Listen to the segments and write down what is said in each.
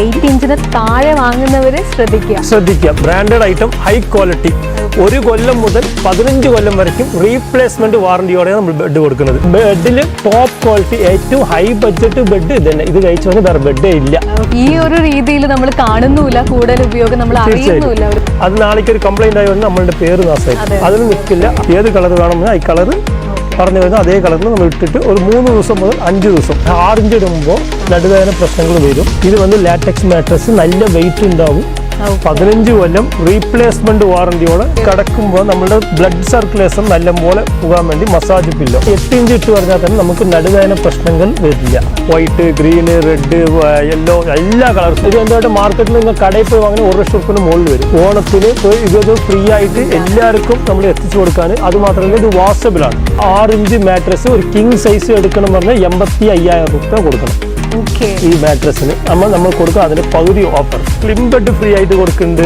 8 ഇഞ്ചിന് താഴെ വാങ്ങുന്നവര് ശ്രദ്ധിക്കുക. Branded item, high quality. 1 കൊല്ലം മുതൽ 15 കൊല്ലം വരയ്ക്കും റീപ്ലേസ്മെന്റ് വാറന്റിയോടെയാണ് നമ്മൾ ബെഡ് കൊടുക്കുന്നത്. ബെഡിൽ ടോപ്പ് ക്വാളിറ്റി, ഏറ്റവും ഹൈ ബഡ്ജറ്റ് ബെഡ് ഇതന്നെ. ഇത് കഴിച്ചു വേറെ ബെഡേ ഇല്ല. ഈ ഒരു രീതിയിൽ നമ്മൾ കാണുന്നില്ല, കൂടുതൽ ഉപയോഗം നമ്മൾ അറിയുന്നില്ല. അത് നാളേക്ക് ഒരു കംപ്ലൈന്റ് ആയി വന്നാൽ നമ്മളുടെ പേര് നാശമായി. അതിന് നിൽക്കില്ല. ഏത് കളർ വേണമെന്ന് ഈ കളർ പറഞ്ഞു വരുന്ന അതേ കളറിൽ നമ്മൾ ഇട്ടിട്ട് ഒരു 3 ദിവസം മുതൽ 5 ദിവസം 6 ഇഞ്ച് ഇടുമ്പോൾ നടുവേദന പ്രശ്നങ്ങൾ വരും. ഇത് ലാറ്റക്സ് മാട്രസ്, നല്ല വെയിറ്റ് ഉണ്ടാവും. 15 കൊല്ലം റീപ്ലേസ്മെന്റ് വാറന്റിയോടെ കിടക്കുമ്പോൾ നമ്മുടെ ബ്ലഡ് സർക്കുലേഷൻ നല്ലപോലെ പോകാൻ വേണ്ടി മസാജ് പില്ലോ. 8 ഇഞ്ച് ഇട്ട് പറഞ്ഞാൽ തന്നെ നമുക്ക് നടുവേദന പ്രശ്നങ്ങൾ വരില്ല. വൈറ്റ്, ഗ്രീന്, റെഡ്, യെല്ലോ എല്ലാ കളർസും. ഇത് എന്തായിട്ട് മാർക്കറ്റിൽ നിങ്ങൾ കടയിൽ പോയി വാങ്ങി 1 ലക്ഷം രൂപ മുകളിൽ വരും. ഓണത്തിന് ഇത് ഫ്രീ ആയിട്ട് എല്ലാവർക്കും നമ്മൾ എത്തിച്ചു കൊടുക്കാൻ. അതുമാത്രമല്ല ഇത് വാഷബിളാണ്. 6 ഇഞ്ച് മാട്രസ് ഒരു കിങ് സൈസ് എടുക്കണം പറഞ്ഞാൽ 85,000 രൂപ കൊടുക്കണം. ഈ മാട്രസിന് നമ്മൾ കൊടുക്കുക. അതിന് പകുതി ഓഫർ. സ്ലിം ബെഡ് ഫ്രീ ആയിട്ട് കൊടുക്കുന്നുണ്ട്.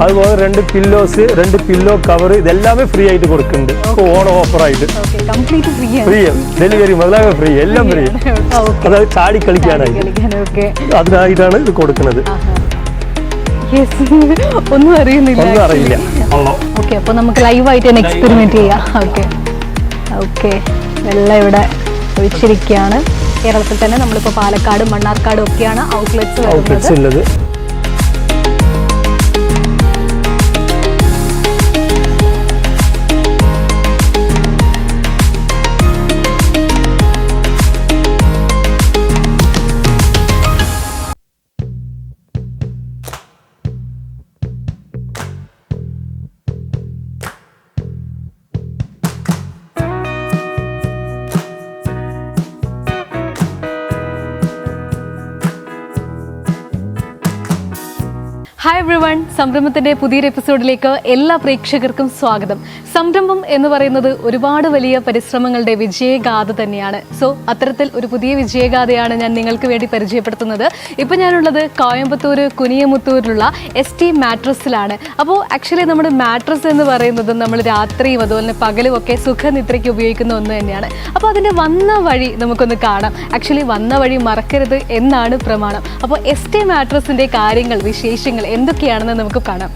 അതുപോലെ 2 പില്ലോസ്, 2 പില്ലോ കവർ, ഇതെല്ലാമേ ഫ്രീ ആയിട്ട് കൊടുക്കുന്നുണ്ട്. ഓണം ഓഫറായിട്ട് ഫ്രീ. ഡെലിവറി മുതലാകെ ഫ്രീ, എല്ലാം ഫ്രീ. അതായത് ചാടി കളിക്കാനായി, അതിനായിട്ടാണ് ഇത് കൊടുക്കുന്നത്. ഒന്നും അറിയില്ല. അപ്പൊ നമുക്ക് ലൈവായിട്ട് തന്നെ എക്സ്പെരിമെന്റ് ചെയ്യാം. എല്ലാം ഇവിടെ വെച്ചിരിക്കുകയാണ്. കേരളത്തിൽ തന്നെ നമ്മളിപ്പോൾ പാലക്കാടും മണ്ണാർക്കാടും ഒക്കെയാണ് ഔട്ട്ലെറ്റ്സ് ഉള്ളത്. ഹായ് എവ്രിവൺ, സംരംഭത്തിന്റെ പുതിയൊരു എപ്പിസോഡിലേക്ക് എല്ലാ പ്രേക്ഷകർക്കും സ്വാഗതം. സംരംഭം എന്ന് പറയുന്നത് ഒരുപാട് വലിയ പരിശ്രമങ്ങളുടെ വിജയഗാഥ തന്നെയാണ്. സോ അത്തരത്തിൽ ഒരു പുതിയ വിജയഗാഥയാണ് ഞാൻ നിങ്ങൾക്ക് വേണ്ടി പരിചയപ്പെടുത്തുന്നത്. ഇപ്പം ഞാനുള്ളത് കോയമ്പത്തൂർ കുനിയമുത്തൂരിലുള്ള ST മാട്രസിലാണ്. അപ്പോൾ ആക്ച്വലി നമ്മുടെ മാട്രസ് എന്ന് പറയുന്നത് നമ്മൾ രാത്രിയും അതുപോലെ തന്നെ പകലും ഒക്കെ സുഖനിദ്രയ്ക്ക് ഉപയോഗിക്കുന്ന ഒന്ന് തന്നെയാണ്. അപ്പോൾ അതിൻ്റെ വന്ന വഴി നമുക്കൊന്ന് കാണാം. ആക്ച്വലി വന്ന വഴി മറക്കരുത് എന്നാണ് പ്രമാണം. അപ്പോൾ ST മാട്രസിൻ്റെ കാര്യങ്ങൾ, വിശേഷങ്ങൾ എന്തൊക്കെയാണെന്ന് നമുക്ക് കാണാം.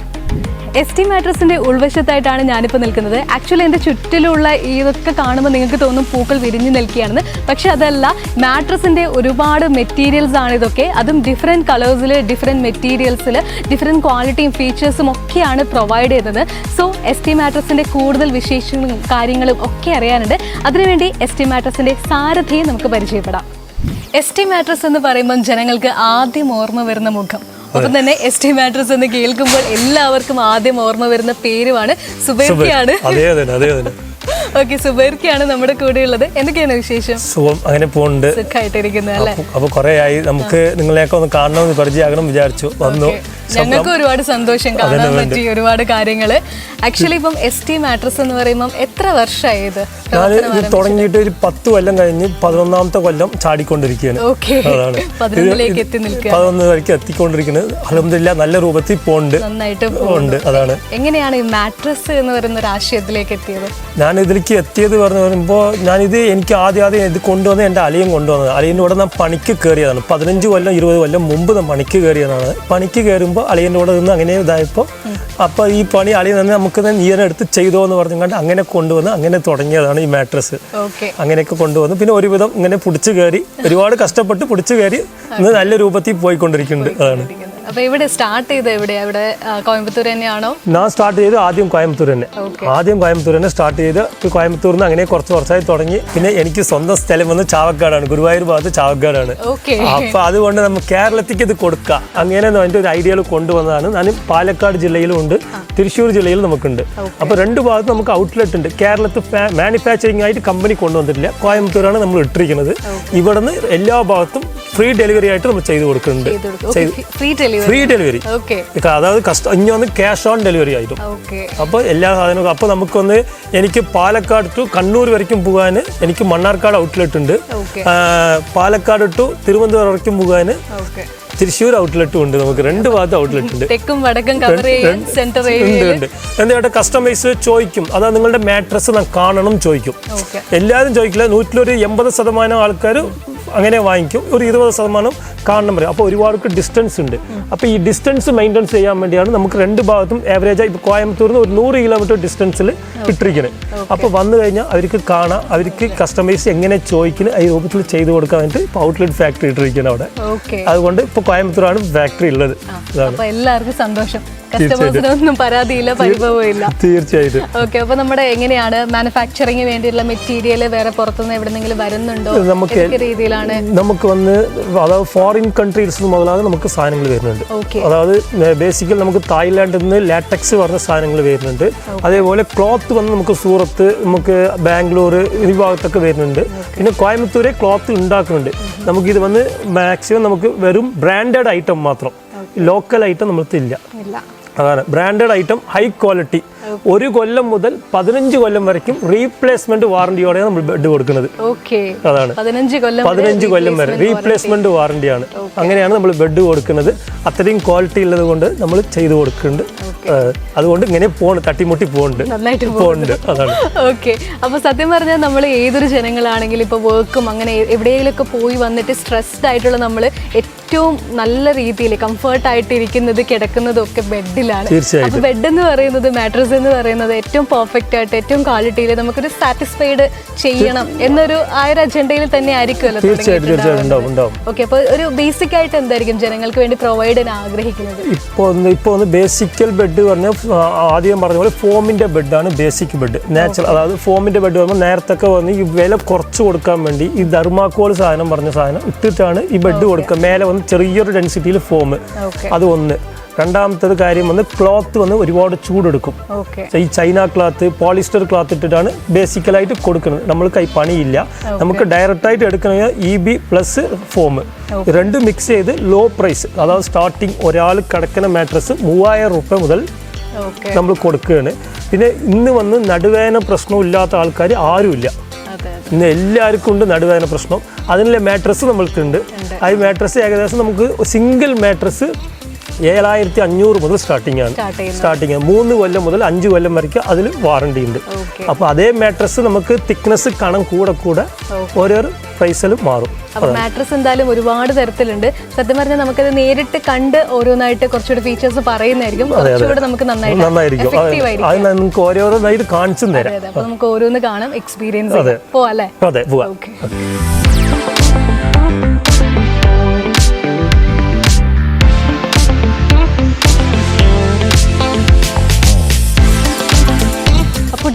ST മാട്രസിന്റെ ഉൾവശത്തായിട്ടാണ് ഞാനിപ്പോൾ നിൽക്കുന്നത്. ആക്ച്വലി എൻ്റെ ചുറ്റിലുള്ള ഇതൊക്കെ കാണുമ്പോൾ നിങ്ങൾക്ക് തോന്നും പൂക്കൾ വിരിഞ്ഞു നിൽക്കുകയാണെന്ന്. പക്ഷെ അതല്ല, മാട്രസിൻ്റെ ഒരുപാട് മെറ്റീരിയൽസ് ആണ് ഇതൊക്കെ. അതും ഡിഫറെൻറ്റ് കളേഴ്സിൽ, ഡിഫറെൻറ്റ് മെറ്റീരിയൽസിൽ, ഡിഫറെൻറ്റ് ക്വാളിറ്റിയും ഫീച്ചേഴ്സും ഒക്കെയാണ് പ്രൊവൈഡ് ചെയ്യുന്നത്. സോ ST മാട്രസിൻ്റെ കൂടുതൽ വിശേഷങ്ങളും കാര്യങ്ങളും ഒക്കെ അറിയാനുണ്ട്. അതിനുവേണ്ടി ST മാട്രസിൻ്റെ സാരഥിയെ നമുക്ക് പരിചയപ്പെടാം. ST മാട്രസ് എന്ന് പറയുമ്പോൾ ജനങ്ങൾക്ക് ആദ്യം ഓർമ്മ വരുന്ന മുഖം, ഒപ്പം തന്നെ ST മാട്രസ് എന്ന് കേൾക്കുമ്പോൾ എല്ലാവർക്കും ആദ്യം ഓർമ്മ വരുന്ന പേരുമാണ് സുബൈർക്കയാണ്. ഓക്കെ, സുബൈർക്കയാണ് നമ്മുടെ കൂടെ ഉള്ളത്. എന്തൊക്കെയാണ് വിശേഷം? സുഖം, അങ്ങനെ പോകുന്നുണ്ട്. സുഖമായിട്ടിരിക്കുന്നു അല്ലേ? അപ്പൊ കുറെ ആയി നമുക്ക് നിങ്ങളെയൊക്കെ ഒന്ന് കാണണമെന്ന് പരിചയമാകണം വിചാരിച്ചു, വന്നു. ഞങ്ങൾക്ക് ഒരുപാട് സന്തോഷം, കാണാൻ പറ്റി ഒരുപാട് കാര്യങ്ങള്. ആക്ച്വലി ഇപ്പം ST മാട്രസ് എന്ന് പറയുമ്പോൾ എത്ര വർഷമായി ഇത് തുടങ്ങിയിട്ട്? ഒരു 10 കൊല്ലം കഴിഞ്ഞ് 11ാമത്തെ കൊല്ലം ചാടിക്കൊണ്ടിരിക്കുകയാണ്. 11 വരയ്ക്ക് എത്തിക്കൊണ്ടിരിക്കുന്നത്. അൽഹംദുലില്ലാ നല്ല രൂപത്തിൽ പോകുന്നുണ്ട്. അതാണ്. എങ്ങനെയാണ് ഈ മാട്രസ് എന്ന് പറയുന്ന ഒരു ആശയത്തിലേക്ക് എത്തിയത്? ഞാൻ ഇതിലേക്ക് എത്തിയത് പറയുമ്പോൾ എനിക്ക് ആദ്യം ഇത് കൊണ്ടുവന്ന് എൻ്റെ അളിയൻ കൊണ്ടുവന്നത്. അളിയൻ്റെ കൂടെ ഞാൻ പണിക്ക് കയറിയതാണ്. 15 കൊല്ലം 20 കൊല്ലം മുമ്പ് ഞാൻ പണിക്ക് കയറിയതാണ്. പണിക്ക് കയറുമ്പോൾ അളിയൻ്റെ കൂടെ നിന്ന് അങ്ങനെ ഇതായപ്പോൾ അപ്പോൾ ഈ പണി അളിയൻ തന്നെ നമുക്ക് നീരെടുത്ത് ചെയ്തോ എന്ന് പറഞ്ഞുകൊണ്ട് അങ്ങനെ കൊണ്ടുവന്ന് അങ്ങനെ തുടങ്ങിയതാണ് ഈ മാട്രസ്. അങ്ങനെയൊക്കെ കൊണ്ടുവന്ന് പിന്നെ ഒരുവിധം ഇങ്ങനെ പിടിച്ചു കയറി, ഒരുപാട് കഷ്ടപ്പെട്ട് പിടിച്ചു കയറി ഇന്ന് നല്ല രൂപത്തിൽ പോയിക്കൊണ്ടിരിക്കുന്നുണ്ട്. അതാണ്. അപ്പൊ ഇവിടെ സ്റ്റാർട്ട് ചെയ്ത് എവിടെയാ? ഇവിടെ കോയമ്പത്തൂർ തന്നെയാണോ? ഞാൻ സ്റ്റാർട്ട് ചെയ്ത് ആദ്യം കോയമ്പത്തൂർ തന്നെ സ്റ്റാർട്ട് ചെയ്ത് കോയമ്പത്തൂരിൽ നിന്ന് അങ്ങനെ കുറച്ചായി തുടങ്ങി. പിന്നെ എനിക്ക് സ്വന്തം സ്ഥലം വന്ന് ചാവക്കാടാണ്, ഗുരുവായൂർ ഭാഗത്ത് ചാവക്കാടാണ്. അപ്പൊ അതുകൊണ്ട് നമ്മൾ കേരളത്തിലേക്ക് ഇത് കൊടുക്കാം, അങ്ങനെ അതിന്റെ ഒരു ഐഡിയകൾ കൊണ്ടുവന്നതാണ്. ഞാൻ പാലക്കാട് ജില്ലയിലും ഉണ്ട്, തൃശ്ശൂർ ജില്ലയിൽ നമുക്കുണ്ട്. അപ്പൊ 2 ഭാഗത്ത് നമുക്ക് ഔട്ട്ലെറ്റ് ഉണ്ട്. കേരളത്തിൽ മാനുഫാക്ചറിംഗ് ആയിട്ട് കമ്പനി കൊണ്ടുവന്നിട്ടില്ല, കോയമ്പത്തൂരാണ് നമ്മൾ ഇട്ടിരിക്കുന്നത്. ഇവിടുന്ന് എല്ലാ ഭാഗത്തും ഫ്രീ ഡെലിവറി ആയിട്ട് നമ്മൾ ചെയ്ത് കൊടുക്കുന്നുണ്ട്. ഫ്രീ ഡെലിവറി, അതായത് ഇനി വന്ന് ക്യാഷ് ഓൺ ഡെലിവറി ആയിട്ടും. അപ്പോൾ എല്ലാ സാധനവും. അപ്പോൾ നമുക്കൊന്ന് എനിക്ക് പാലക്കാട് ടു കണ്ണൂർ വരയ്ക്കും പോകാൻ എനിക്ക് മണ്ണാർക്കാട് ഔട്ട്ലെറ്റ് ഉണ്ട്. പാലക്കാട് ടു തിരുവനന്തപുരം വരയ്ക്കും പോകാൻ തൃശ്ശൂർ ഔട്ട്ലെറ്റും ഉണ്ട്. നമുക്ക് 2 ഭാഗത്ത് ഔട്ട്ലെറ്റ് ഉണ്ട്. എന്താ കസ്റ്റമൈസ് ചോദിക്കും, അതാ നിങ്ങളുടെ മാട്രസ് കാണണം ചോദിക്കും. എല്ലാവരും ചോദിക്കില്ല. 180% ആൾക്കാർ അങ്ങനെ വാങ്ങിക്കും. ഒരു 20% കാണണം പറയും. അപ്പോൾ ഒരുപാട് ഡിസ്റ്റൻസ് ഉണ്ട്. അപ്പോൾ ഈ ഡിസ്റ്റൻസ് മെയിൻറ്റെയിൻ ചെയ്യാൻ വേണ്ടിയാണ് നമുക്ക് രണ്ട് ഭാഗത്തും ആവറേജായി ഇപ്പോൾ കോയമ്പത്തൂരിൽ നിന്ന് ഒരു 100 കിലോമീറ്റർ ഡിസ്റ്റൻസിൽ ഇട്ടിരിക്കുന്നത്. അപ്പോൾ വന്നു കഴിഞ്ഞാൽ അവർക്ക് കാണാം, അവർക്ക് കസ്റ്റമൈസ് എങ്ങനെ ചോദിക്കുന്നത് ഈ രൂപത്തിൽ ചെയ്ത് കൊടുക്കാൻ വേണ്ടി ഇപ്പോൾ ഔട്ട്ലെറ്റ് ഫാക്ടറി ഇട്ടിരിക്കുന്നത് അവിടെ. അതുകൊണ്ട് ഇപ്പോൾ കോയമ്പത്തൂരാണ് ഫാക്ടറി ഉള്ളത്. എല്ലാവർക്കും സന്തോഷം, കസ്റ്റമേഴ്സിനൊന്നും പരാതിയില്ല, പരിഭവമില്ല. തീർച്ചയായിട്ടും. ഓക്കെ, അപ്പൊ നമ്മുടെ എങ്ങനെയാണ് മാനുഫാക്ചറിംഗ് വേണ്ടിയുള്ള മെറ്റീരിയൽ വേറെ പുറത്തുനിന്ന് എവിടെന്നെങ്കിലും വരുന്നുണ്ടോ? നമുക്ക് രീതിയിലാണ് നമുക്ക് വന്ന് അതായത് ഫോറിൻ കൺട്രീസ് മുതലാണ് നമുക്ക് സാധനങ്ങൾ വരുന്നുണ്ട്. അതായത് ബേസിക്കലി നമുക്ക് തായ്ലാൻഡിൽ നിന്ന് ലാറ്റക്സ് പറഞ്ഞ സാധനങ്ങൾ വരുന്നുണ്ട്. അതേപോലെ ക്ലോത്ത് വന്ന് നമുക്ക് സൂറത്ത്, നമുക്ക് ബാംഗ്ലൂർ ഈ ഭാഗത്തൊക്കെ വരുന്നുണ്ട്. പിന്നെ കോയമ്പത്തൂരെ ക്ലോത്ത് ഉണ്ടാക്കുന്നുണ്ട്. നമുക്കിത് വന്ന് മാക്സിമം നമുക്ക് വെറും ബ്രാൻഡഡ് ഐറ്റം മാത്രം, ലോക്കൽ ഐറ്റം നമ്മൾക്കില്ല. അതാണ് ബ്രാൻഡഡ് ഐറ്റം, ഹൈ ക്വാളിറ്റി. 1 കൊല്ലം മുതൽ 15 കൊല്ലം വരയ്ക്കും റീപ്ലേസ്മെന്റ് വാറണ്ടിയോടെയാണ് നമ്മൾ ബെഡ് കൊടുക്കുന്നത്. അതാണ് 15 കൊല്ലം വരെ റീപ്ലേസ്മെന്റ് വാറണ്ടിയാണ്. അങ്ങനെയാണ് നമ്മൾ ബെഡ് കൊടുക്കുന്നത്. അത്രയും ക്വാളിറ്റി ഉള്ളത് കൊണ്ട് നമ്മൾ ചെയ്തു കൊടുക്കുന്നുണ്ട്. അതുകൊണ്ട് ഇങ്ങനെ തട്ടിമുട്ടി പോകുന്നുണ്ട്. അതാണ്. ഓക്കെ, അപ്പൊ സത്യം പറഞ്ഞാൽ നമ്മൾ ഏതൊരു ജനങ്ങളാണെങ്കിലും ഇപ്പൊ വർക്കും അങ്ങനെ എവിടെയെങ്കിലൊക്കെ പോയി വന്നിട്ട് സ്ട്രെസ്ഡ് ആയിട്ടുള്ള നമ്മൾ ഏറ്റവും നല്ല രീതിയിൽ കംഫർട്ട് ആയിട്ട് ഇരിക്കുന്നത്, കിടക്കുന്നതും ഒക്കെ ബെഡിലാണ്. അപ്പൊ ബെഡ് എന്ന് പറയുന്നത്, മാട്രസ് എന്ന് പറയുന്നത് ഏറ്റവും പെർഫെക്റ്റ് ആയിട്ട് ഏറ്റവും ക്വാളിറ്റിയിൽ നമുക്കൊരു സാറ്റിസ്ഫൈഡ് ചെയ്യണം എന്നൊരു ആ ഒരു അജണ്ടയിൽ തന്നെ ആയിരിക്കുമല്ലോ. ഓക്കെ, അപ്പൊ ഒരു ബേസിക് ആയിട്ട് എന്തായിരിക്കും ജനങ്ങൾക്ക് വേണ്ടി പ്രൊവൈഡ് ചെയ്യാൻ ആഗ്രഹിക്കുന്നത്? ഇപ്പൊ ബേസിക്കൽ ബെഡ് പറഞ്ഞാൽ ആദ്യം പറഞ്ഞ പോലെ ഫോമിന്റെ ബെഡാണ് ബേസിക് ബെഡ്. നാച്ചുറൽ, അതായത് ഫോമിന്റെ ബെഡ് പറയുമ്പോൾ നേരത്തൊക്കെ വന്ന് ഈ വില കുറച്ച് കൊടുക്കാൻ വേണ്ടി ഈ ധർമാക്കോൾ സാധനം പറഞ്ഞ സാധനം ഇട്ടിട്ടാണ് ഈ ബെഡ് കൊടുക്കുക. മേലെ വന്ന് ചെറിയൊരു ഡെൻസിറ്റിയിൽ ഫോം, അത് ഒന്ന്. രണ്ടാമത്തത് കാര്യം വന്ന് ക്ലോത്ത് വന്ന് ഒരുപാട് ചൂടെടുക്കും. ഈ ചൈന ക്ലോത്ത്, പോളിസ്റ്റർ ക്ലോത്ത് ഇട്ടിട്ടാണ് ബേസിക്കലായിട്ട് കൊടുക്കുന്നത്. നമ്മൾക്ക് ഈ പണിയില്ല. നമുക്ക് ഡയറക്റ്റായിട്ട് എടുക്കണമെങ്കിൽ EB പ്ലസ് ഫോം രണ്ടും മിക്സ് ചെയ്ത് ലോ പ്രൈസ്, അതായത് സ്റ്റാർട്ടിങ് ഒരാൾ കിടക്കുന്ന മാട്രസ് 3000 രൂപ മുതൽ നമ്മൾ കൊടുക്കുകയാണ്. പിന്നെ ഇന്ന് വന്ന് നടുവേദന പ്രശ്നമില്ലാത്ത ആൾക്കാർ ആരുമില്ല. ഇന്ന് എല്ലാവർക്കും ഉണ്ട് നടുവേദന പ്രശ്നം. അതിനുള്ള മാട്രസ് നമ്മൾക്കുണ്ട്. ആ മാട്രസ് ഏകദേശം നമുക്ക് സിംഗിൾ മാട്രസ് 7500 മുതൽ സ്റ്റാർട്ടിങ് ആണ്. 3 കൊല്ലം മുതൽ 5 കൊല്ലം വരയ്ക്ക് അതിൽ വാറണ്ടി ഉണ്ട്. അപ്പോൾ അതേ മാട്രസ് നമുക്ക് തിക്നെസ് കണം കൂടെ ഓരോ പ്രൈസിലും മാറും. അപ്പോൾ മാട്രസ് എന്തായാലും ഒരുപാട് തരത്തിലുണ്ട്. സത്യം പറഞ്ഞാൽ നമുക്കത് നേരിട്ട് കണ്ട് ഓരോന്നായിട്ട് കുറച്ചുകൂടി ഫീച്ചേഴ്സ് പറയുന്നതായിരിക്കും, കുറച്ചുകൂടി നമുക്ക് നന്നായിരിക്കും. അത് നമുക്ക് ഓരോന്നായിട്ട് കാണിച്ചു തരാം. അപ്പോൾ നമുക്ക് ഓരോന്ന് കാണാം, എക്സ്പീരിയൻസ് പോവാം അല്ലേ? അതെ, പോവാം.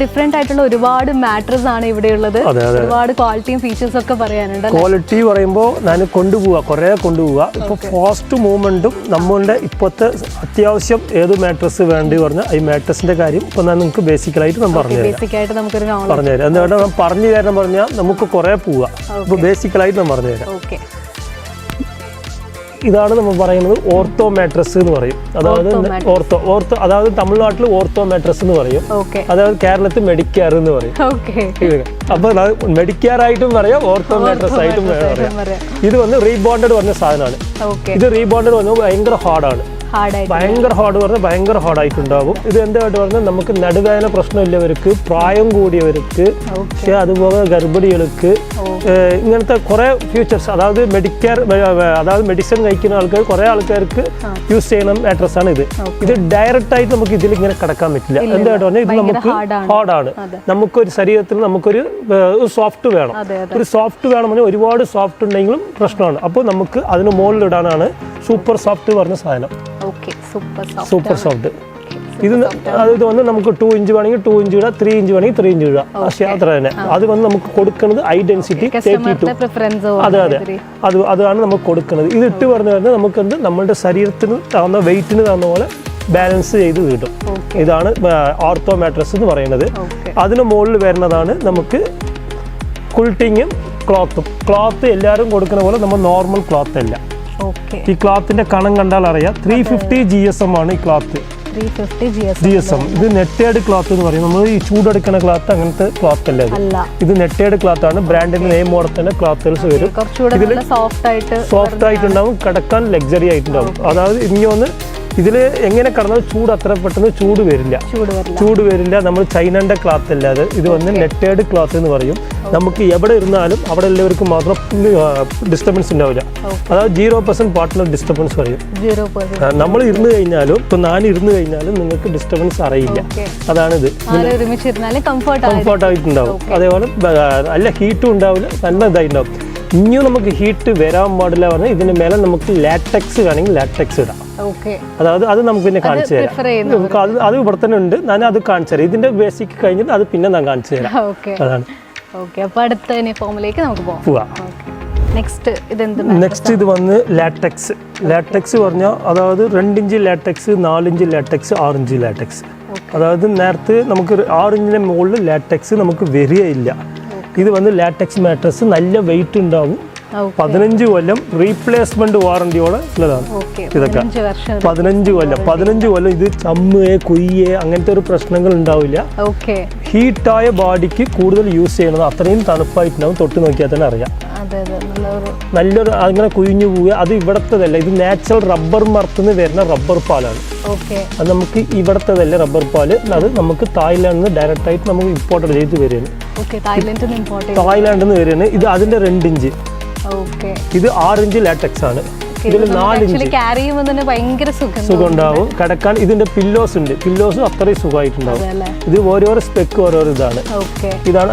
ഡിഫറെന്റ് ആയിട്ടുള്ള ഒരുപാട് മാട്രസ് ആണ് ഇവിടെ ഉള്ളത്. ഒരുപാട് ക്വാളിറ്റിയും ഫീച്ചേഴ്സും ഒക്കെ പറയാനുണ്ട്. ക്വാളിറ്റി പറയുമ്പോൾ ഞാൻ കുറേ കൊണ്ടുപോവുക. ഇപ്പോൾ ഫാസ്റ്റ് മൂവ്മെന്റും നമ്മളുടെ ഇപ്പോഴത്തെ അത്യാവശ്യം ഏത് മാട്രസ് വേണ്ടി പറഞ്ഞാൽ ഈ മാട്രസിന്റെ കാര്യം ഇപ്പൊ ഞാൻ നിങ്ങൾക്ക് ബേസിക്കലായിട്ട് ഞാൻ പറഞ്ഞുതരാം. എന്തുകൊണ്ട് ഞാൻ പറഞ്ഞു തരാൻ പറഞ്ഞാൽ നമുക്ക് കുറേ പോവുക. ഇപ്പൊ ബേസിക്കലായിട്ട് ഞാൻ പറഞ്ഞുതരാം. ഇതാണ് നമ്മൾ പറയുന്നത് ഓർത്തോ മാട്രസ് എന്ന് പറയും. അതായത് ഓർത്തോ അതായത് തമിഴ്നാട്ടിൽ ഓർത്തോ മാട്രസ് എന്ന് പറയും. അതായത് കേരളത്തിൽ മെഡിക്കെയർ എന്ന് പറയും. അപ്പൊ മെഡിക്കെയർ ആയിട്ടും പറയാം, ഓർത്തോ മാട്രസ് ആയിട്ടും പറയാം. ഇത് വന്ന് റീബോണ്ടഡ് പറഞ്ഞ സാധനമാണ്. ഇത് റീബോണ്ടഡ് പറഞ്ഞാൽ ഭയങ്കര ഹാർഡാണ്. ഭയങ്കര ഹാർഡ് പറഞ്ഞാൽ ഭയങ്കര ഹാർഡായിട്ടുണ്ടാകും. ഇത് എന്തായിട്ട് പറഞ്ഞാൽ നമുക്ക് നടുവേദന പ്രശ്നമില്ലവർക്ക്, പ്രായം കൂടിയവർക്ക്, പക്ഷേ അതുപോലെ ഗർഭിണികൾക്ക്, ഇങ്ങനത്തെ കുറേ ഫ്യൂച്ചേഴ്സ്, അതായത് അതായത് മെഡിസിൻ കഴിക്കുന്ന ആൾക്കാർ കുറേ ആൾക്കാർക്ക് യൂസ് ചെയ്യുന്ന മാട്രസ്സാണ് ഇത്. ഇത് ഡയറക്റ്റ് ആയിട്ട് നമുക്ക് ഇതിൽ ഇങ്ങനെ കിടക്കാൻ പറ്റില്ല. എന്തായിട്ട് പറഞ്ഞാൽ ഇത് നമുക്ക് ഹാർഡാണ്. നമുക്കൊരു ശരീരത്തിന് നമുക്കൊരു സോഫ്റ്റ് വേണം. ഒരു സോഫ്റ്റ് വേണമെങ്കിൽ ഒരുപാട് സോഫ്റ്റ് ഉണ്ടെങ്കിലും പ്രശ്നമാണ്. അപ്പോൾ നമുക്ക് അതിന് മുകളിലിടാനാണ് സൂപ്പർ സോഫ്റ്റ് പറഞ്ഞ സാധനം. Super soft. ഇത് വന്ന് നമുക്ക് 2 ഇഞ്ച് വേണമെങ്കിൽ 2 ഇഞ്ച് ഇടാം, 3 ഇഞ്ച് വേണമെങ്കിൽ 3 ഇഞ്ച് ഇടാം. പക്ഷേ അത്ര തന്നെ. അത് വന്ന് നമുക്ക് കൊടുക്കുന്നത് ഹൈ ഡെൻസിറ്റി 32. അതെ, അതാണ് നമുക്ക് കൊടുക്കുന്നത്. ഇത് ഇട്ട് പറഞ്ഞു കഴിഞ്ഞാൽ നമുക്ക് നമ്മളുടെ ശരീരത്തിന് താന്ന വെയിറ്റിന് താന്ന പോലെ ബാലൻസ് ചെയ്ത് കിട്ടും. ഇതാണ് ഓർത്തോ മാട്രസ് എന്ന് പറയുന്നത്. അതിന് മുകളിൽ വരുന്നതാണ് നമുക്ക് കുൾട്ടിങ്ങും ക്ലോത്തും. ക്ലോത്ത് എല്ലാവരും കൊടുക്കുന്ന പോലെ നമ്മൾ നോർമൽ ക്ലോത്ത് അല്ല. ഈ ക്ലോത്തിന്റെ കണം കണ്ടാൽ അറിയാം. 350 GSM ആണ് ഈ ക്ലോത്ത്. GSM. ഇത് നെറ്റേഡ് ക്ലോത്ത് എന്ന് പറയും. നമ്മൾ ഈ ചൂടെടുക്കുന്ന ക്ലോത്ത് അങ്ങനത്തെ ക്ലോത്ത് അല്ല. ഇത് നെറ്റേഡ് ക്ലോത്ത് ആണ്. ബ്രാൻഡിന്റെ നെയിമോടെ തന്നെ ക്ലോത്തുകൾസ് വരും. ഇതിൽ സോഫ്റ്റ് ആയിട്ടുണ്ടാവും, കിടക്കാൻ ലക്സറി ആയിട്ടുണ്ടാവും. അതായത് ഇനി ഒന്ന് ഇതിൽ എങ്ങനെ കടന്നാൽ ചൂട് അത്ര പെട്ടെന്ന് ചൂട് വരില്ല. നമ്മൾ ചൈനയുടെ ക്ലോത്ത് അല്ല അത്. ഇത് വന്ന് നെറ്റേഡ് ക്ലോത്ത് എന്ന് പറയും. നമുക്ക് എവിടെ ഇരുന്നാലും അവിടെ എല്ലാവർക്കും മാത്രം ഡിസ്റ്റർബൻസ് ഉണ്ടാവില്ല. അതായത് 0% പാർട്ട്ണർ ഡിസ്റ്റർബൻസ് പറയും. നമ്മൾ ഇരുന്ന് കഴിഞ്ഞാലും ഇപ്പൊ ഞാൻ ഇരുന്ന് കഴിഞ്ഞാലും നിങ്ങൾക്ക് ഡിസ്റ്റർബൻസ് അറിയില്ല. അതാണ് ഇത്. കംഫർട്ട് ആയിട്ടുണ്ടാവും. അതേപോലെ നല്ല ഹീറ്റും ഉണ്ടാവില്ല, നല്ല ഇതായിട്ടുണ്ടാവും. ഇനിയും നമുക്ക് ഹീറ്റ് വരാൻ പാടില്ല പറഞ്ഞാൽ ഇതിന് മേലെ നമുക്ക് ലാറ്റക്സ് വേണമെങ്കിൽ ലാറ്റക്സ് ഇടാം. അതായത് അത് നമുക്ക് പിന്നെ കാണിച്ചു തരാം. നമുക്ക് അത് ഇവിടെ തന്നെ ഉണ്ട്. ഞാൻ അത് കാണിച്ചു തരാം. ഇതിന്റെ ബേസിക് കഴിഞ്ഞിട്ട് അത് പിന്നെ ഞാൻ കാണിച്ചു തരാം. അതാണ്. പോവാം. നെക്സ്റ്റ് ഇത് വന്ന് ലാറ്റക്സ് പറഞ്ഞാൽ അതായത് 2 inch latex, 4 inch latex, 6 inch latex. അതായത് നേരത്തെ നമുക്ക് 6 ഇഞ്ചിന് മുകളിൽ ലാറ്റക്സ് നമുക്ക് വരികയില്ല. ഇത് വന്ന് ലാറ്റക്സ് മാട്രസ് നല്ല വെയിറ്റ് ഉണ്ടാവും. 15 കൊല്ലം റീപ്ലേസ്മെന്റ് വാറന്റിയോടെ ഉള്ളതാണ് ഇതൊക്കെ. 15 കൊല്ലം ഇത് ചമ്മേ കൊയ്യേ അങ്ങനത്തെ ഒരു പ്രശ്നങ്ങൾ ഉണ്ടാവില്ല. ഹീറ്റായ ബോഡിക്ക് കൂടുതൽ യൂസ് ചെയ്യുന്നത് അത്രയും തണുപ്പായിട്ടുണ്ടാവും. തൊട്ട് നോക്കിയാൽ തന്നെ അറിയാം. നല്ലൊരു അങ്ങനെ കുഴിഞ്ഞു പോവുക. അത് ഇവിടത്തതല്ല, ഇത് നാച്ചുറൽ റബ്ബർ മരത്തുനിന്ന് വരുന്ന റബ്ബർ പാലാണ്. അത് നമുക്ക് ഇവിടത്തതല്ല റബ്ബർ പാല്. അത് നമുക്ക് തായ്ലാൻഡിൽ നിന്ന് ഡയറക്റ്റ് ആയിട്ട് നമുക്ക് ഇമ്പോർട്ട് ചെയ്ത് വരികയാണ്. തായ്ലാൻഡിൽ നിന്ന് വരികയാണ്. ഇത് അതിന്റെ 2 ഇഞ്ച്. ഇത് 6 ഇഞ്ച് ലാറ്റക്സ് ആണ്. ഇതിൽ 4 ഇഞ്ച് സുഖം ഉണ്ടാവും കിടക്കാൻ. ഇതിന്റെ പില്ലോസ് ഉണ്ട്. പില്ലോസും അത്രയും സുഖമായിട്ടുണ്ടാവും. ഇത് ഓരോരോ സ്പെക്ക് ഓരോരോ ഇതാണ്.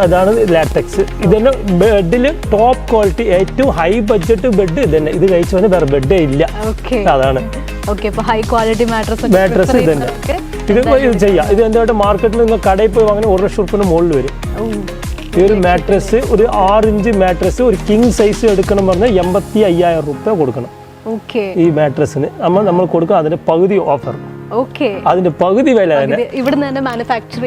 അതാണ് ലാറ്റക്സ്. ഇതിന്റെ ബെഡില് ടോപ്പ് ക്വാളിറ്റി ഏറ്റവും ഹൈ ബഡ്ജറ്റ് ബെഡ് ഇത് തന്നെ. ഇത് കഴിച്ചു വന്നാൽ വേറെ ബെഡേ ഇല്ല. അതാണ് മാട്രസ്. ഇത് തന്നെ. ഇത് ചെയ്യാം. ഇത് എന്തായിട്ട് മാർക്കറ്റിൽ നിന്ന് കടയിൽ പോയി വാങ്ങുന്ന 1 ലക്ഷം റുപ്യന് മുകളിൽ വരും. ഈ ഒരു മാട്രസ്, ഒരു 6 ഇഞ്ച് മാട്രസ് ഒരു കിങ് സൈസ് എടുക്കണം പറഞ്ഞാൽ 85,000 റുപ്യ കൊടുക്കണം. ഈ മാട്രസിന് നമ്മൾ കൊടുക്കുക അതിന്റെ പകുതി ഓഫർ. അതിന്റെ പകുതി വില ഇവിടെ തന്നെ മാനുഫാക്ചർ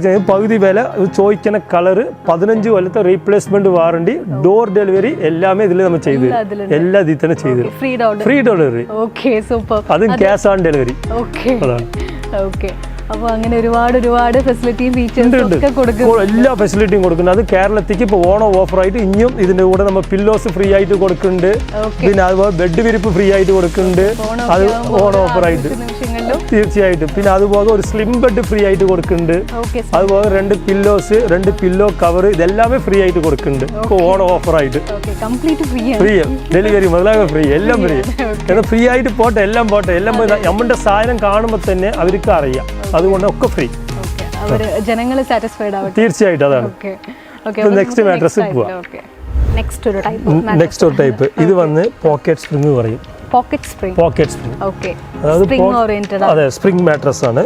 ചെയ്യുന്ന പകുതി വില. ചോദിക്കുന്ന കളറ്, 15 കൊല്ലത്തെ റീപ്ലേസ്മെന്റ് വാറണ്ടി, ഡോർ ഡെലിവറി എല്ലാമേ ഇതിൽ നമ്മൾ ചെയ്തു തരും. എല്ലാ ഇതിൽ തന്നെ ചെയ്തു തരും. Free delivery. അതും ക്യാഷ് ഓൺ ഡെലിവറി. അതാണ്. അപ്പോൾ അങ്ങനെ ഒരുപാട് ഫെസിലിറ്റിയും ഫീച്ചേഴ്സും ഒക്കെ കൊടുക്കും. എല്ലാ ഫെസിലിറ്റിയും കൊടുക്കുന്നത്. അത് കേരളത്തിലേക്ക് ഇപ്പോൾ ഓണം ഓഫറായിട്ട് ഇനിയും ഇതിന്റെ കൂടെ നമ്മൾ പില്ലോസ് ഫ്രീ ആയിട്ട് കൊടുക്കുന്നുണ്ട്. പിന്നെ അതുപോലെ ബെഡ് വിരിപ്പ് ഫ്രീ ആയിട്ട് കൊടുക്കുന്നുണ്ട്. അത് ഓണം ഓഫറായിട്ട് തീർച്ചയായിട്ടും. പിന്നെ അതുപോലെ ഒരു സ്ലിം ബെഡ് ഫ്രീ ആയിട്ട് കൊടുക്കുന്നുണ്ട്. അതുപോലെ 2 പില്ലോസ്, 2 പില്ലോ കവർ ഇതെല്ലാമേ ഫ്രീ ആയിട്ട് കൊടുക്കുന്നുണ്ട്. ഇപ്പോൾ ഓണം ഓഫറായിട്ട് ഫ്രീ ഡെലിവറി മുതലാകെ ഫ്രീ, എല്ലാം ഫ്രീ. എന്നാൽ ഫ്രീ ആയിട്ട് പോട്ടെ, എല്ലാം നമ്മുടെ സാധനം കാണുമ്പോൾ തന്നെ അവർക്ക് അറിയാം. അതുകൊണ്ട് ഒക്കെ ഫ്രീ. തീർച്ചയായിട്ടും. അതാണ്. നെക്സ്റ്റ് മാട്രസ് പോവാം. നെക്സ്റ്റ് ഒരു ടൈപ്പ് ഇത് വന്ന് പോക്കറ്റ് സ്പ്രിംഗ് പറയും. അതെ, സ്പ്രിംഗ് മാട്രസ് ആണ്.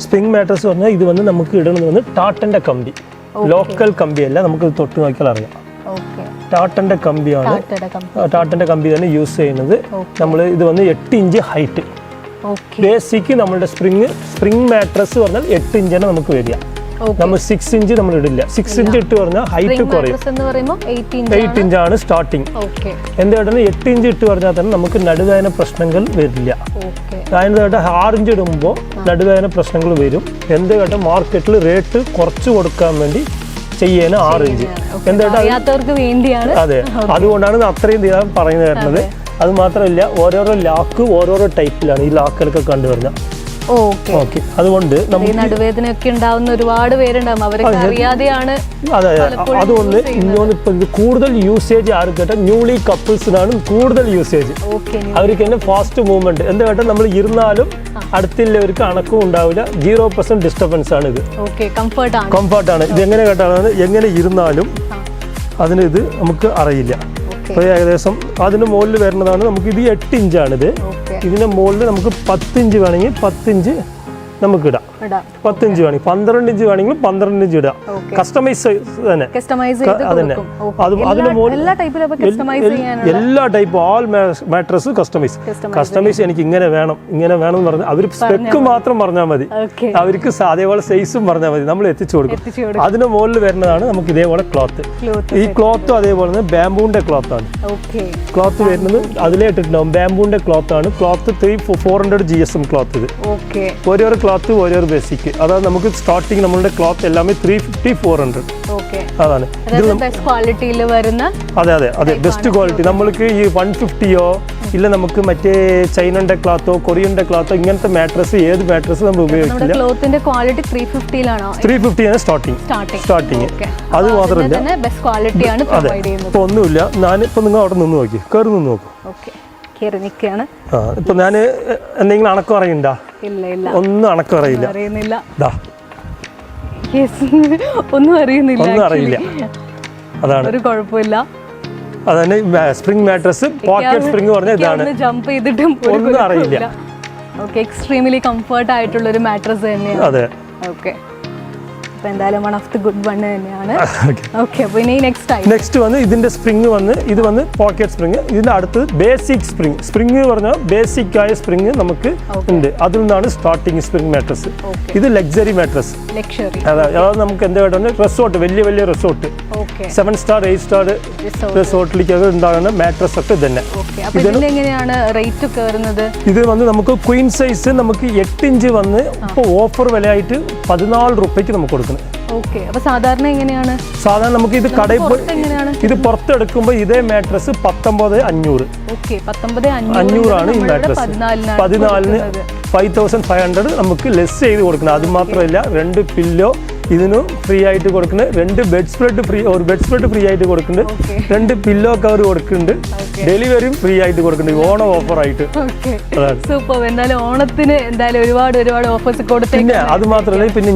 സ്പ്രിംഗ് മാട്രസ് പറഞ്ഞാൽ ഇത് വന്ന് നമുക്ക് ഇടുന്നത് വന്ന് ടാറ്റന്റെ കമ്പി, ലോക്കൽ കമ്പിയല്ല. നമുക്ക് തൊട്ട് നോക്കിയാൽ അറിയാം. ടാറ്റന്റെ കമ്പിയാണ്. ടാറ്റന്റെ കമ്പി തന്നെ യൂസ് ചെയ്യുന്നത്. നമ്മൾ ഇത് വന്ന് 8 ഇഞ്ച് ഹൈറ്റ്. ബേസിക് നമ്മളുടെ സ്പ്രിംഗ് മാട്രസ് പറഞ്ഞാൽ 8 ഇഞ്ചാണ് നമുക്ക് വരിക. നമ്മൾ 6 ഇഞ്ച് നമ്മൾ ഇടില്ല. 6 ഇഞ്ച് ഇട്ട് പറഞ്ഞാൽ ഹൈറ്റ് കുറയും. 8 ഇഞ്ചാണ് സ്റ്റാർട്ടിങ്. എന്തായിട്ടാണ് 8 ഇഞ്ച് ഇട്ട് പറഞ്ഞാൽ തന്നെ നമുക്ക് നടുവേദന പ്രശ്നങ്ങൾ വരില്ല. അതിനായിട്ട് 6 ഇഞ്ച് ഇടുമ്പോൾ നടുവേദന പ്രശ്നങ്ങൾ വരും. എന്തായിട്ട് മാർക്കറ്റിൽ റേറ്റ് കുറച്ച് കൊടുക്കാൻ വേണ്ടി ചെയ്യാൻ 6 ഇഞ്ച്. എന്തായിട്ട് അതെ, അതുകൊണ്ടാണ് അത്രയും പറഞ്ഞു തരുന്നത്. അത് മാത്രമല്ല, ഓരോരോ ലാക്ക് ഓരോരോ ടൈപ്പിലാണ് ഈ ലാക്കുകളൊക്കെ കണ്ടുവരുന്നത്. അതുകൊണ്ട് നടുവേദനയൊക്കെ ഉണ്ടാവുന്ന ഒരുപാട് പേരുണ്ടാവും. അവർക്ക് അറിയാതെയാണ്. അതെ, അതുകൊണ്ട് ഇന്നൊന്ന് ഇപ്പൊ കൂടുതൽ യൂസേജ് ആർക്ക് കേട്ടാൽ ന്യൂലി കപ്പിൾസിനാണ് കൂടുതൽ യൂസേജ്. അവർക്ക് തന്നെ ഫാസ്റ്റ് മൂവ്മെന്റ്. എന്താ കേട്ടാൽ നമ്മൾ ഇരുന്നാലും അടുത്തുള്ളവർക്ക് അണക്കും ഉണ്ടാവില്ല. 0% ഡിസ്റ്റർബൻസ് ആണ് ഇത്. കംഫർട്ടാണ്. ഇത് എങ്ങനെ കേട്ടാണ്, എങ്ങനെ ഇരുന്നാലും അതിന് ഇത് നമുക്ക് അറിയില്ല. അപ്പോൾ ഏകദേശം അതിന് മുകളിൽ വരുന്നതാണ്. നമുക്ക് ഇത് 8 ഇഞ്ചാണിത്. ഇതിന്റെ മുകളിൽ നമുക്ക് 10 ഇഞ്ച് വേണമെങ്കിൽ 10 ഇഞ്ച് നമുക്ക് ഇടാം. 10 ഇഞ്ച് വേണമെങ്കിൽ 12 ഇഞ്ച് വേണമെങ്കിൽ 12 ഇഞ്ച് ഇടാം. കസ്റ്റമൈസ് തന്നെ. അതന്നെ. അതിന് മുകളിൽ എല്ലാ ടൈപ്പും ഓൾ മാട്രസ് കസ്റ്റമൈസ് എനിക്ക് ഇങ്ങനെ വേണം എന്ന് പറഞ്ഞാൽ അവർ സ്പെക്ക് മാത്രം പറഞ്ഞാൽ മതി. അവർക്ക് അതേപോലെ സൈസും പറഞ്ഞാൽ മതി, നമ്മൾ എത്തിച്ചു കൊടുക്കും. അതിന് മുകളിൽ വരുന്നതാണ് നമുക്ക് ഇതേപോലെ ക്ലോത്ത്. ഈ ക്ലോത്തും അതേപോലെ തന്നെ ബാംബൂന്റെ ക്ലോത്ത് ആണ്. ക്ലോത്ത് വരുന്നത് അതിലേ ഇട്ടിട്ടുണ്ടാവും. ബാംബൂന്റെ ക്ലോത്ത് ആണ്. Cloth 400 GSM cloth. ഇത് ഓരോരോ ക്ലോത്ത് ഓരോരോ ബേസിക്. അതായത് നമുക്ക് സ്റ്റാർട്ടിങ് നമ്മളുടെ ക്ലോത്ത് എല്ലാമേ 350-400. അതാണ് അതെ ബെസ്റ്റ് ക്വാളിറ്റി. നമ്മൾക്ക് ഈ 150യോ ഇല്ല നമുക്ക് മറ്റേ ചൈനയുടെ ക്ലോത്തോ കൊറിയൻ്റെ ക്ലോത്തോ ഇങ്ങനത്തെ മാട്രസ് ഏത് മാട്രസ് നമ്മൾ ഉപയോഗിക്കില്ല. ക്ലോത്തിന്റെ ക്വാളിറ്റി 350 350 ആണ് സ്റ്റാർട്ടിങ്. അത് മാത്രമല്ല ബെസ്റ്റ് ക്വാളിറ്റിയാണ് പ്രൊവൈഡ് ചെയ്യുന്നത്. ഇപ്പൊ ഒന്നുമില്ല, ഞാനിപ്പോ നിങ്ങൾ അവിടെ നിന്ന് നോക്കി കയറി നിന്ന് നോക്കും. ഇപ്പൊ ഞാൻ എന്തെങ്കിലും അണക്കം അറിയണ്ട? ഇല്ല, ഒന്നും അണക്കം അറിയില്ല. ഒന്നും അറിയില്ല. അതാണ് ഒരു കുഴപ്പമില്ല. അതാണ് സ്പ്രിംഗ് മാട്രസ്. പോക്കറ്റ് സ്പ്രിംഗ് പറഞ്ഞാൽ ഇതാണ്. ജമ്പ് ചെയ്തിട്ടും ഒന്നും അറിയില്ല. എക്സ്ട്രീംലി കംഫർട്ട് ആയിട്ടുള്ള ഒരു മാട്രസ് തന്നെയാണ്. അതെ. ഓക്കെ, അപ്പോൾ എന്തായാലും one of the good one തന്നെയാണ്. ഓക്കെ, അപ്പോൾ ഇനി നെക്സ്റ്റ് വന്ന് ഇതിന്റെ സ്പ്രിംഗ് വന്ന് ഇത് വന്ന് പോക്കറ്റ് സ്പ്രിംഗ്. ഇതിന്റെ അടുത്ത് ബേസിക് സ്പ്രിംഗ് പറഞ്ഞാൽ ബേസിക് ആയ സ്പ്രിംഗ് നമുക്ക് ഉണ്ട്. അതിൽ നിന്നാണ് സ്റ്റാർട്ടിങ് സ്പ്രിംഗ് മാട്രസ്. ഇത് ലക്സറി മാട്രസ്. അതായത് നമുക്ക് എന്താ വേണ്ടത്, റിസോർട്ട്, വലിയ റിസോർട്ട്, 7 സ്റ്റാർ 8 സ്റ്റാർ റിസോർട്ടിലേക്ക് ഉണ്ടാകുന്ന മാട്രസ് ഒക്കെ തന്നെ. ഇത് വന്ന് നമുക്ക് ക്വീൻ സൈസ് നമുക്ക് 8 ഇഞ്ച് വന്ന് ഇപ്പോൾ ഓഫർ വിലയായിട്ട് 14 രൂപയ്ക്ക് നമുക്ക് കൊടുക്കുന്നത്. സാധാരണ നമുക്ക് ഇത് കടയിൽ ഇത് പുറത്തെടുക്കുമ്പോൾ ഇതേ മാട്രസ് 19,500 ആണ് ഈ മാട്രസ്. 14,000 5,500 നമുക്ക് ലെസ് ചെയ്ത് കൊടുക്കണം. അത് മാത്രമല്ല 2 പില്ലോ ഇതിനും ഫ്രീ ആയിട്ട് കൊടുക്കുന്നുണ്ട്, 2 ബെഡ് സ്പ്രെഡ് ഫ്രീ ആയിട്ട് കൊടുക്കുന്നുണ്ട്, 2 പില്ലോ കവർ കൊടുക്കുന്നുണ്ട്, ഡെലിവറിയും ഫ്രീ ആയിട്ട് കൊടുക്കുന്നുണ്ട് ഓണം ഓഫർ ആയിട്ട്. ഓണത്തിന് എന്തായാലും ഒരുപാട് ഓഫേഴ്സ് കൊടുത്തു. പിന്നെ അത് മാത്രമല്ല, പിന്നെ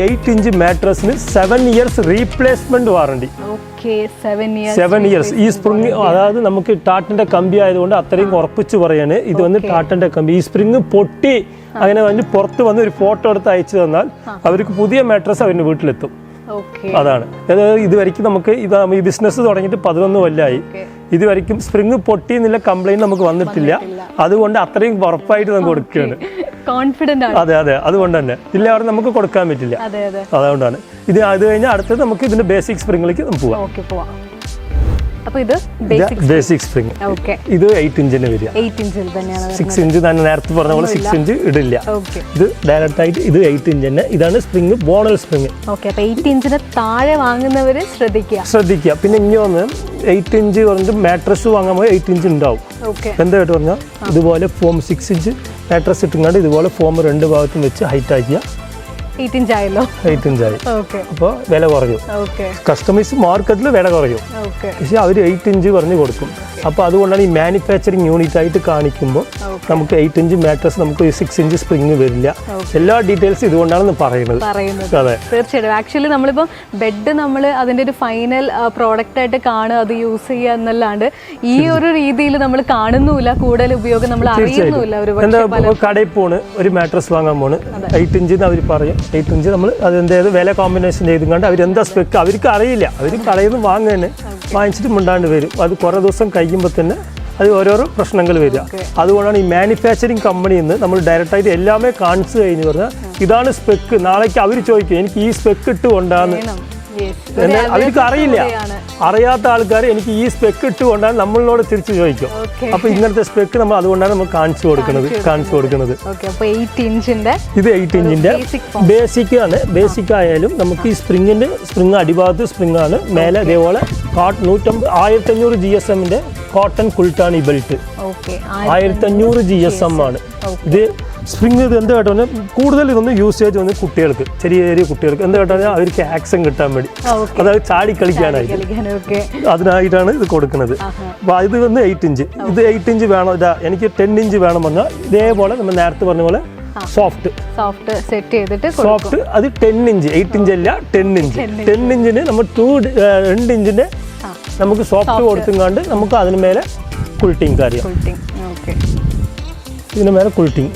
8 ഇഞ്ച് മാട്രസിന് 7 ഇയേഴ്സ് റീപ്ലേസ്മെന്റ് വാറണ്ടി. 7 ഇയേഴ്സ്. ഈ സ്പ്രിംഗ് അതായത് നമുക്ക് ടാറ്റന്റെ കമ്പി ആയതുകൊണ്ട് അത്രയും ഉറപ്പിച്ച് പറയാണ്, ഇത് വന്ന് ടാറ്റന്റെ കമ്പി. ഈ സ്പ്രിംഗ് പൊട്ടി അങ്ങനെ വന്ന് പുറത്ത് വന്ന് ഒരു ഫോട്ടോ എടുത്ത് അയച്ചു തന്നാൽ അവർക്ക് പുതിയ മാട്രസ് അവരുടെ വീട്ടിലെത്തും. അതാണ്. അതായത് ഇതുവരെയ്ക്കും നമുക്ക് ഈ ബിസിനസ് തുടങ്ങിയിട്ട് 11 കൊല്ലമായി. ഇതുവരെയ്ക്കും സ്പ്രിംഗ് പൊട്ടി എന്നുള്ള കംപ്ലൈന്റ് നമുക്ക് വന്നിട്ടില്ല. അതുകൊണ്ട് അത്രയും ഉറപ്പായിട്ട് നമുക്ക് കൊടുക്കുകയാണ്. അതെ, അതുകൊണ്ട് തന്നെ ഇല്ല നമുക്ക് കൊടുക്കാൻ പറ്റില്ല. അതുകൊണ്ടാണ് അത് കഴിഞ്ഞാൽ അടുത്തത് നമുക്ക് ഇതിന്റെ ബേസിക് സ്പ്രിംഗിലേക്ക് പോവാം. ബേസിക് സ്പ്രിംഗ് ഇത് 8 ഇഞ്ചിന് വരിക. 6 ഇഞ്ച് തന്നെ നേരത്തെ പറഞ്ഞ പോലെ 6 ഇഞ്ച് ഇടില്ല. ഇത് ഡയറക്റ്റ് ആയിട്ട് ഇത് 8 ഇഞ്ച് തന്നെ. ഇതാണ് സ്പ്രിംഗ്, ബോണൽ സ്പ്രിംഗ്. 8 ഇഞ്ചിന് താഴെ വാങ്ങുന്നവര് ശ്രദ്ധിക്കുക. പിന്നെ ഇങ്ങനെ 8 ഇഞ്ച് പറഞ്ഞിട്ട് മാട്രസ് വാങ്ങുമ്പോൾ 8 ഇഞ്ച് ഉണ്ടാവും. എന്തായിട്ട് പറഞ്ഞാൽ ഇതുപോലെ ഫോം 6 ഇഞ്ച് മാട്രസ് ഇട്ടുകൊണ്ട് ഇതുപോലെ ഫോം 2 ഭാഗത്തും വെച്ച് ഹൈറ്റ് ആക്കിയ 8 ഇഞ്ചായി. അപ്പോൾ വില കുറയും. കസ്റ്റമൈസ് മാർക്കറ്റിൽ വില കുറയും, പക്ഷെ അവർ 8 ഇഞ്ച് പറഞ്ഞ് കൊടുക്കും. അപ്പോൾ അതുകൊണ്ടാണ് ഈ മാനുഫാക്ചറിങ് യൂണിറ്റ് ആയിട്ട് കാണിക്കുമ്പോൾ നമുക്ക് 8 ഇഞ്ച് മാട്രസ് നമുക്ക് 6 ഇഞ്ച് സ്പ്രിംഗ് വരില്ല. എല്ലാ ഡീറ്റെയിൽസ് ഇതുകൊണ്ടാണ് പറയുന്നത്. അതെ, തീർച്ചയായിട്ടും. ആക്ച്വലി നമ്മളിപ്പോൾ ബെഡ് നമ്മൾ അതിൻ്റെ ഒരു ഫൈനൽ പ്രോഡക്റ്റ് ആയിട്ട് കാണുക, അത് യൂസ് ചെയ്യുക എന്നല്ലാണ്ട് ഈ ഒരു രീതിയിൽ നമ്മൾ കാണുന്നുമില്ല, കൂടുതൽ ഉപയോഗം നമ്മൾ അറിയുന്നുമില്ല. എന്താ കടയിൽ പോണ് ഒരു മാട്രസ് വാങ്ങാൻ പോണ് 8 ഇഞ്ച് അവർ പറയും. 8 ഇഞ്ച് നമ്മൾ അതെന്തായത് വില കോമ്പിനേഷൻ ചെയ്തുകൊണ്ട് അവരെന്താ സ്പെക്ക് അവർക്ക് അറിയില്ല. അവർ കടയിൽ നിന്ന് വാങ്ങിച്ചിട്ട് മുണ്ടാണ്ട് വരും. അത് കുറേ ദിവസം കഴിയുമ്പോൾ തന്നെ അത് ഓരോരോ പ്രശ്നങ്ങൾ വരിക. അതുകൊണ്ടാണ് ഈ മാനുഫാക്ചറിങ് കമ്പനിയിൽ നിന്ന് നമ്മൾ ഡയറക്റ്റായിട്ട് എല്ലാമേ കാണിച്ചു കഴിഞ്ഞ് പറഞ്ഞാൽ ഇതാണ് സ്പെക്ക്. നാളേക്ക് അവർ ചോദിക്കും എനിക്ക് ഈ സ്പെക്ക് ഇട്ട് കൊണ്ടാന്ന്. അവർക്ക് അറിയില്ല. അറിയാത്ത ആൾക്കാർ എനിക്ക് ഈ സ്പെക്ക് ഇട്ട് കൊണ്ടാണ് നമ്മളോട് തിരിച്ചു ചോദിക്കും. അപ്പൊ ഇങ്ങനത്തെ സ്പെക്ക് നമ്മൾ അതുകൊണ്ടാണ് നമ്മൾ കാണിച്ചു കൊടുക്കുന്നത്. ഇത് 8 ഇഞ്ചിന്റെ ബേസിക് ആണ്. ബേസിക് ആയാലും നമുക്ക് ഈ സ്പ്രിംഗ് അടിഭാഗത്ത് സ്പ്രിംഗ് ആണ്. മേലെ അതേപോലെ 1500 GSM കോട്ടൺ കുൾട്ടാണി ബെൽറ്റ് 1500 GSM ആണ്. ഇത് സ്പ്രിംഗ് ഇത് എന്താ കേട്ടോ കൂടുതൽ ഇതൊന്ന് യൂസേജ് വന്ന് കുട്ടികൾക്ക്, ചെറിയ കുട്ടികൾക്ക് എന്താ കേട്ടോ അവർക്ക് ആക്ഷൻ കിട്ടാൻ വേണ്ടി, അതായത് ചാടി കളിക്കാനായിട്ട് അതിനായിട്ടാണ് ഇത് കൊടുക്കുന്നത്. അപ്പോൾ ഇത് വന്ന് 8 ഇഞ്ച്. ഇത് 8 ഇഞ്ച് വേണം, എനിക്ക് 10 ഇഞ്ച് വേണം പറഞ്ഞാൽ ഇതേപോലെ നമ്മൾ നേരത്തെ പറഞ്ഞ പോലെ സോഫ്റ്റ് സെറ്റ് ചെയ്തിട്ട് സോഫ്റ്റ് അത് 10 ഇഞ്ച് 8 ഇഞ്ച് അല്ല 10 ഇഞ്ച്. 10 ഇഞ്ചിന് നമ്മൾ 2 ഇഞ്ചിന്റെ നമുക്ക് സോഫ്റ്റ് കൊടുത്തുകൊണ്ട് നമുക്ക് അതിന് മേലെ കുൾട്ടിങ് കാര്യം, ഇതിന് മേലെ കുൾട്ടിങ്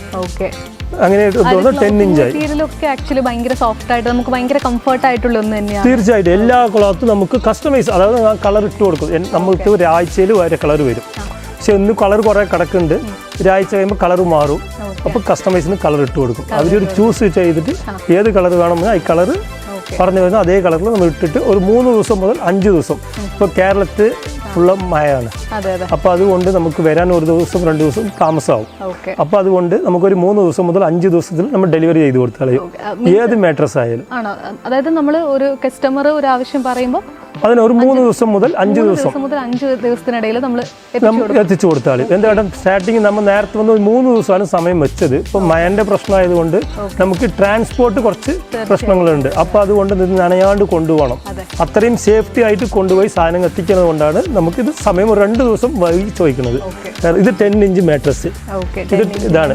അങ്ങനെ 10 ഇഞ്ചായി. തീർച്ചയായിട്ടും എല്ലാ ക്ലോത്തും നമുക്ക് കസ്റ്റമൈസ്, അതായത് കളർ ഇട്ട് കൊടുക്കും. നമുക്ക് ഒരാഴ്ചയിൽ വേറെ കളർ വരും. പക്ഷെ ഇന്ന് കളർ കുറേ കിടക്കുന്നുണ്ട്, ഒരാഴ്ച കഴിയുമ്പോൾ കളർ മാറും. അപ്പോൾ കസ്റ്റമൈസിന് കളർ ഇട്ട് കൊടുക്കും. അവരൊരു ചൂസ് ചെയ്തിട്ട് ഏത് കളർ വേണമെന്ന് ഈ കളർ പറഞ്ഞു വരുന്നത് അതേ കളറിൽ നമ്മൾ ഇട്ടിട്ട് ഒരു 3 ദിവസം മുതൽ 5 ദിവസം. ഇപ്പോൾ കേരളത്തിൽ ഫുള്ള മഴയാണ്. അപ്പോൾ അതുകൊണ്ട് നമുക്ക് വരാൻ 1 ദിവസം 2 ദിവസം താമസമാവും. അപ്പോൾ അതുകൊണ്ട് നമുക്കൊരു 3 ദിവസം മുതൽ 5 ദിവസത്തിൽ നമ്മൾ ഡെലിവറി ചെയ്ത് കൊടുത്താൽ ഏത് മാട്രസ് ആയാലും. അതായത് നമ്മൾ ഒരു കസ്റ്റമർ ഒരു ആവശ്യം പറയുമ്പോൾ അതിന് ഒരു 3 ദിവസം മുതൽ 5 ദിവസം മുതൽ 5 ദിവസത്തിനിടയിൽ നമ്മൾ എത്തിച്ചു കൊടുത്താൽ എന്താ സ്റ്റാർട്ടിങ് നമ്മൾ നേരത്തെ വന്ന് 3 ദിവസമാണ് സമയം വെച്ചത്. ഇപ്പം മഴന്റെ പ്രശ്നമായതുകൊണ്ട് നമുക്ക് ട്രാൻസ്പോർട്ട് കുറച്ച് പ്രശ്നങ്ങളുണ്ട്. അപ്പോൾ അതുകൊണ്ട് ഇത് നനയാണ്ട് കൊണ്ടുപോകണം. അത്രയും സേഫ്റ്റി ആയിട്ട് കൊണ്ടുപോയി സാധനം എത്തിക്കുന്നത് കൊണ്ടാണ് നമുക്കിത് സമയം 2 ദിവസം വൈകി ചോദിക്കുന്നത്. ഇത് 10 ഇഞ്ച് മാട്രസ്. ഇതാണ്